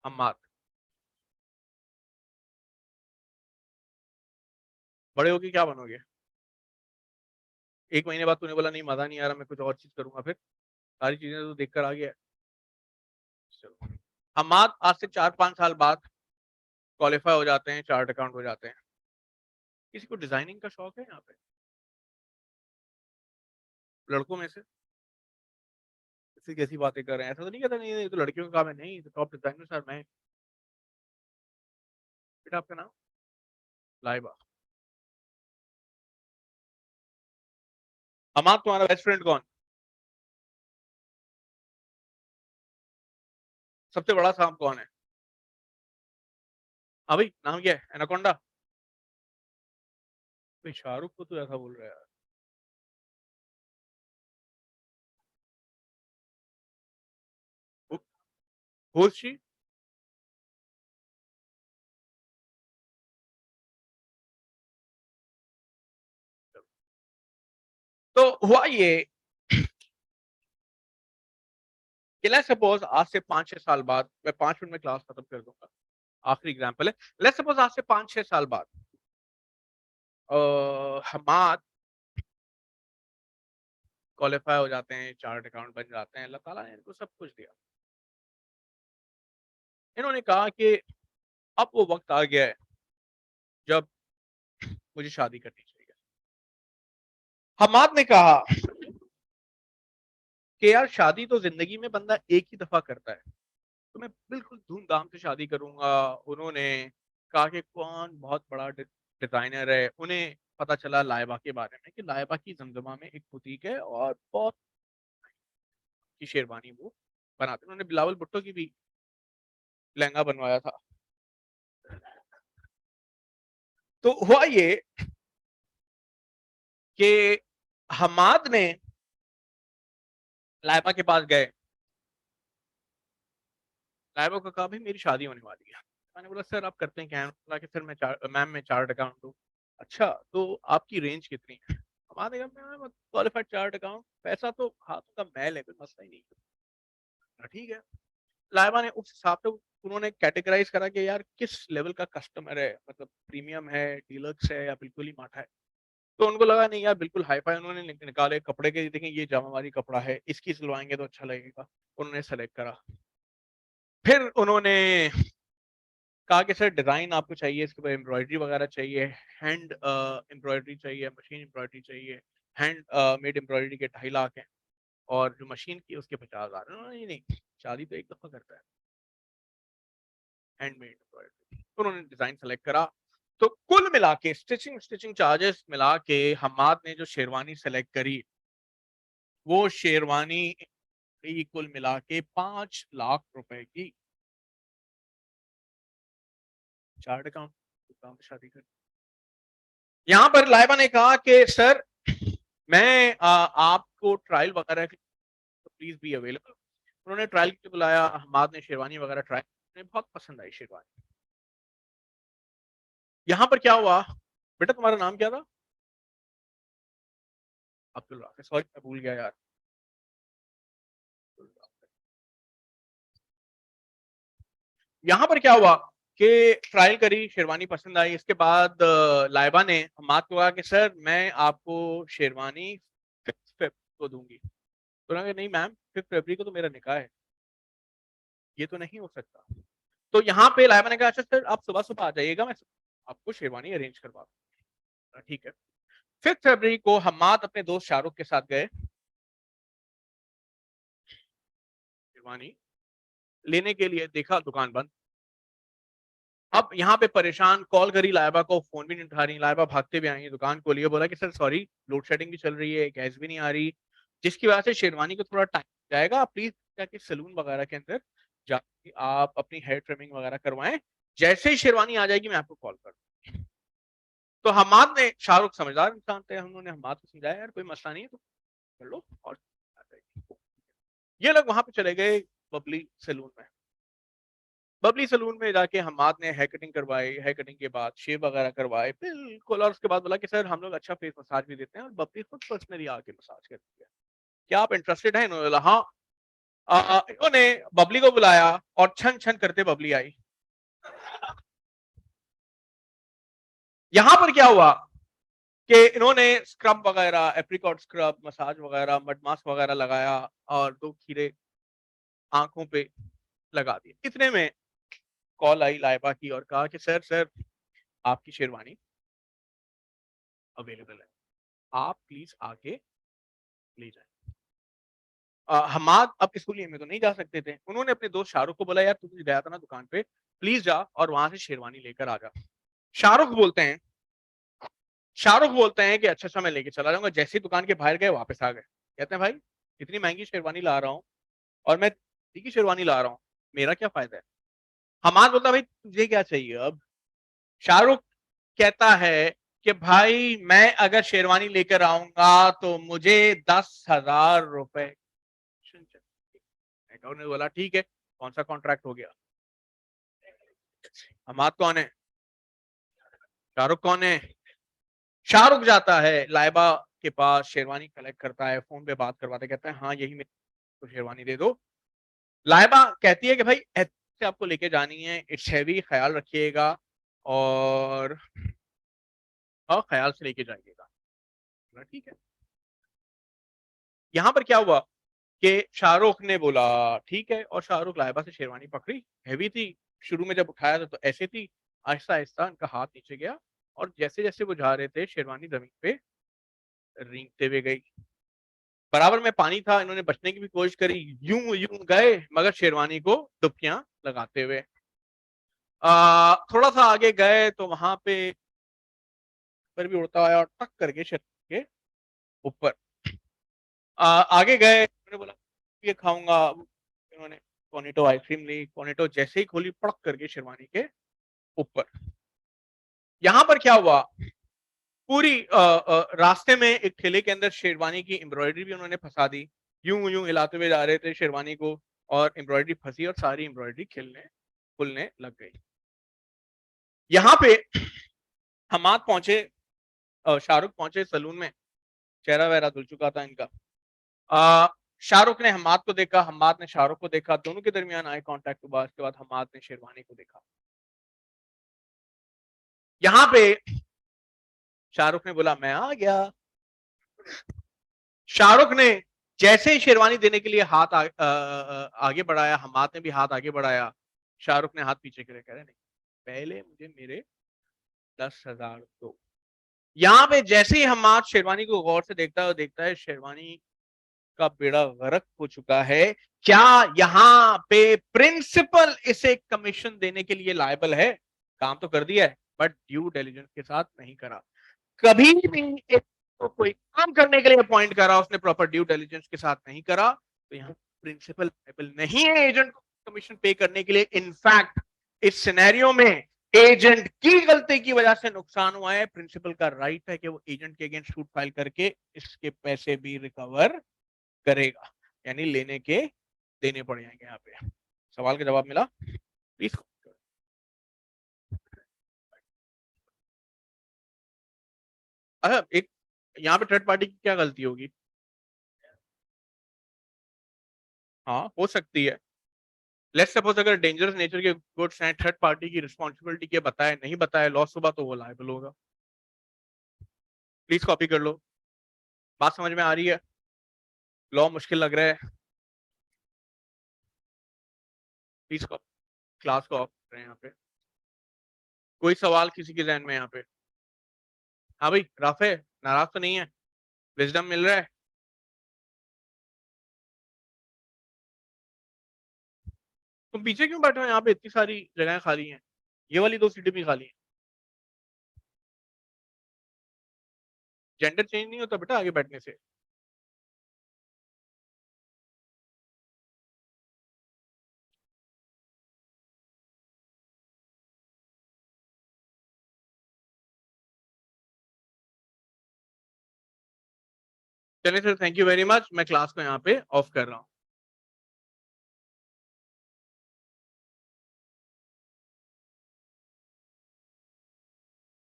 अम्माद बड़े होके क्या बनोगे? 1 महीने बाद तूने बोला नहीं मजा नहीं आ रहा, मैं कुछ और चीज करूंगा, फिर सारी चीजें तो देख कर आ गया। चलो, हमाद आज से 4-5 साल बाद क्वालिफाई हो जाते हैं, चार्ट अकाउंट हो जाते हैं। किसी को डिजाइनिंग का शौक है यहाँ पे लड़कों में से? किसी कैसी बातें कर रहे हैं, ऐसा तो नहीं कहता नहीं ये तो लड़कियों का काम है, नहीं तो टॉप डिजाइनर सर मैं। बेटा आपका नाम? लाइबा। हमाद तुम्हारा बेस्ट फ्रेंड कौन? सबसे बड़ा सांप कौन है? हाँ भाई नाम क्या है? एनाकोंडा? भाई शाहरुख को तो ऐसा बोल रहा है यार। होशी। तो हुआ ये कि लेट्स सपोज आज से 5-6 साल बाद, मैं 5 मिनट में क्लास खत्म कर दूंगा, आखिरी एग्जाम्पल है। लेट्स सपोज आज से 5-6 साल बाद हमाद क्वालिफाई हो जाते हैं, चार्ट अकाउंट बन जाते हैं, अल्लाह ताला ने इनको सब कुछ दिया। इन्होंने कहा कि अब वो वक्त आ गया है जब मुझे शादी करनी चाहिए। हमाद ने कहा कि यार शादी तो जिंदगी में बंदा एक ही दफा करता है, तो मैं बिल्कुल धूमधाम से शादी करूंगा। उन्होंने कहा कि कौन बहुत बड़ा डिजाइनर है, उन्हें पता चला लाइबा के बारे में कि लाइबा की जमजमा में एक बुटीक है और बहुत की शेरवानी वो बनाते। उन्होंने बिलावल भुट्टो की भी लहंगा बनवाया था। तो हुआ ये कि हमाद ने लाइबा के पास गए, लाइबा को कहा भाई मेरी शादी होने वाली है। मैंने बोला सर आप करते हैं क्या? बोला कि सर मैम मैं चार्ट अकाउंट हूँ। अच्छा तो आपकी रेंज कितनी है? हमारे घर में क्वालिफाइड चार्ट अकाउंट, पैसा तो हाथों का मैल है, कोई मसला ही नहीं है। ठीक है। लाइबा ने उस हिसाब से उन्होंने कैटेगराइज करा कि यार किस लेवल का कस्टमर है, मतलब प्रीमियम है, डीलक्स है या बिल्कुल ही माठा है। तो उनको लगा नहीं यार बिल्कुल हाई फाई। उन्होंने निकाले कपड़े के, देखें ये जामावारी कपड़ा है, इसकी सिलवाएंगे तो अच्छा लगेगा। उन्होंने सेलेक्ट करा। फिर उन्होंने कहा कि सर डिजाइन आपको चाहिए, इसके ऊपर एम्ब्रॉयडरी वगैरह चाहिए, हैंड एम्ब्रॉयडरी चाहिए, मशीन एम्ब्रॉयडरी चाहिए। हैंड मेड एम्ब्रॉयडरी के 2.5 लाख है और जो मशीन की उसके 50,000। नहीं नहीं, शादी तो एक दफा करता है, हैंडमेड एम्ब्रॉयडरी। उन्होंने डिजाइन सेलेक्ट करा। तो कुल मिला के स्टिचिंग स्टिचिंग चार्जेस मिला के हमाद ने जो शेरवानी सेलेक्ट करी, वो शेरवानी कुल मिला के 5 लाख रुपए की। चार्ट अकाउंट शादी कर। यहाँ पर लाइबा ने कहा कि सर मैं आपको ट्रायल वगैरह के तो प्लीज बी अवेलेबल। उन्होंने ट्रायल के लिए बुलाया, हमाद ने शेरवानी वगैरह ट्राई, उन्हें बहुत पसंद आई शेरवानी। यहाँ पर क्या हुआ, बेटा तुम्हारा नाम क्या था? अब्दुल राफिक, सॉरी मैं भूल गया यार। यहाँ पर क्या हुआ कि ट्रायल करी, शेरवानी पसंद आई। इसके बाद लाइबा ने हमाद को कहा कि सर मैं आपको शेरवानी 5 फेब को दूंगी। तो उन्होंने कहा नहीं मैम 5 फरवरी को तो मेरा निकाह है, ये तो नहीं हो सकता। तो यहाँ पे लाइबा ने कहा अच्छा सर आप सुबह सुबह आ जाइएगा, मैं आपको शेरवानी अरेंज करवा दूंगा। ठीक है। 5 फरवरी को हमाद अपने दोस्त शाहरुख के साथ गए शेरवानी लेने के लिए, देखा दुकान बंद। अब यहाँ पे परेशान कॉल करी लाइबा को, फोन भी नहीं उठा रही। लाइबा भागते भी आई, दुकान खोली, बोला कि सर सॉरी, लोड शेडिंग भी चल रही है, गैस भी नहीं आ रही, जिसकी वजह से शेरवानी को थोड़ा टाइम जाएगा, प्लीज जाके सलून वगैरह के अंदर जाके आप अपनी हेयर ट्रिमिंग वगैरह करवाएं, जैसे ही शेरवानी आ जाएगी मैं आपको कॉल कर। तो हमाद ने, शाहरुख समझदार इंसान थे, उन्होंने हमाद को समझाया यार कोई मसला नहीं है, तो कर लो। और ये लोग वहां पे चले गए बबली सलून में। बबली सलून में जाके हमाद ने हेयर कटिंग करवाई, हेयर कटिंग के बाद शेव वगैरह करवाए बिल्कुल, और उसके बाद बोला कि सर हम लोग अच्छा फेस मसाज भी देते हैं और बबली खुद पर्सनली आके मसाज करती है, क्या आप इंटरेस्टेड हैं? इन्होंने बोला हाँ। इन्होंने बबली को बुलाया और छन छन करते बबली आई। यहां पर क्या हुआ कि इन्होंने स्क्रब वगैरह, एप्रिकॉट स्क्रब, मसाज वगैरह, मड मास्क वगैरह लगाया और 2 खीरे आंखों पे लगा दिए। इतने में कॉल आई लाइबा की और कहा कि सर सर आपकी शेरवानी अवेलेबल है, आप प्लीज आके ले जाए। हमाद अब स्कूल में तो नहीं जा सकते थे, उन्होंने अपने दोस्त शाहरुख को बोला यार तू गया था ना दुकान पे, प्लीज जा और वहां से शेरवानी लेकर आ जा। शाहरुख बोलते हैं शाहरुख बोलते हैं कि अच्छा अच्छा मैं लेके चला जाऊंगा। जैसे ही दुकान के बाहर गए वापस आ गए, कहते हैं भाई इतनी महंगी शेरवानी ला रहा हूँ और मैं की शेरवानी ला रहा हूँ, मेरा क्या फायदा है? हमाद बोलता भाई तुझे क्या चाहिए अब? शाहरुख कहता है कि भाई मैं अगर शेरवानी लेकर आऊंगा तो मुझे 10,000 रुपए। ने बोला ठीक है, कौन सा कॉन्ट्रैक्ट हो गया? हमाद कौन है? शाहरुख कौन है? शाहरुख जाता है लाइबा के पास, शेरवानी कलेक्ट करता है, फोन पे बात करवाता है, कहता है हाँ यही मेरे को शेरवानी दे दो। लाइबा कहती है कि भाई ऐसे आपको लेके जानी है, इट्स हैवी, ख्याल रखिएगा और ख्याल से लेके जाइएगा। ठीक है। यहां पर क्या हुआ कि शाहरुख ने बोला ठीक है, और शाहरुख लाइबा से शेरवानी पकड़ी, हैवी थी, शुरू में जब उठाया था तो ऐसे थी, आहिस्ता आहिस्ता उनका हाथ नीचे गया और जैसे जैसे वो जा रहे थे शेरवानी जमीन पे रेंगते हुए गई। बराबर में पानी था, इन्होंने बचने की भी कोशिश करी, यूं यूं गए मगर शेरवानी को डुबकियां लगाते हुए। थोड़ा सा आगे गए तो वहां पे पर भी उड़ता आया और टक करके शेरवानी के ऊपर। आगे गए, उन्होंने बोला ये खाऊंगा, इन्होंने कोनेटो आइसक्रीम ली, कोनेटो जैसे ही खोली पड़क करके शेरवानी के ऊपर। यहां पर क्या हुआ, पूरी रास्ते में एक ठेले के अंदर शेरवानी की एम्ब्रॉयडरी भी उन्होंने फंसा दी, यूं यूं हिलाते हुए जा रहे थे शेरवानी को, और एम्ब्रॉयडरी फंसी और सारी एम्ब्रॉयडरी खिलने खुलने लग गई। यहां पे हमाद पहुंचे, शाहरुख पहुंचे सलून में, चेहरा वहरा धुल चुका था इनका। शाहरुख ने हमाद को देखा, हमाद ने शाहरुख को देखा, दोनों के दरमियान आई कांटेक्ट हुआ, उसके बाद हमाद ने शेरवानी को देखा। यहां पे शाहरुख ने बोला मैं आ गया। शाहरुख ने जैसे ही शेरवानी देने के लिए हाथ आगे बढ़ाया, हमाद ने भी हाथ आगे बढ़ाया, शाहरुख ने हाथ पीछे करे, कह रहे नहीं पहले मुझे मेरे 10,000 दो। यहां पे जैसे ही हमाद शेरवानी को गौर से देखता है शेरवानी का बेड़ा गर्क हो चुका है। क्या यहां पे प्रिंसिपल इसे कमीशन देने के लिए लायबल है? काम तो कर दिया है बट ड्यू डिलिजेंस के साथ नहीं करा। कभी भी एक तो कोई काम करने के लिए अपॉइंट करा, उसने प्रॉपर ड्यू डिलिजेंस के साथ नहीं करा, तो यहाँ प्रिंसिपल लायबल नहीं है एजेंट को कमीशन पे करने के लिए। इनफैक्ट इस सिनेरियो में एजेंट की गलती की वजह से नुकसान हुआ है, प्रिंसिपल का राइट है कि वो एजेंट के अगेंस्ट सूट फाइल करके इसके पैसे भी रिकवर करेगा, यानी लेने के देने पड़ जाएंगे। यहाँ पे सवाल का जवाब मिला प्लीज? अच्छा एक, यहाँ पे थर्ड पार्टी की क्या गलती होगी? हाँ हो सकती है। लेट्स सपोज अगर डेंजरस नेचर के गुड्स हैं, थर्ड पार्टी की रिस्पॉन्सिबिलिटी के बताए नहीं बताए लॉस हुआ तो वो लायबल होगा। प्लीज कॉपी कर लो। बात समझ में आ रही है? लॉ मुश्किल लग रहा है? प्लीज क्लास को ऑफ कर रहे हैं यहाँ पे। कोई सवाल किसी के जहन में यहाँ पे? हाँ भाई राफे, नाराज तो नहीं है? विजडम मिल रहा है? तुम पीछे क्यों बैठे हो? यहाँ पे इतनी सारी जगह खाली हैं। ये वाली 2 सीटें भी खाली हैं। जेंडर चेंज नहीं होता बेटा आगे बैठने से। चलिए sir, thank you very much. मैं क्लास को यहाँ पे ऑफ कर रहा हूँ।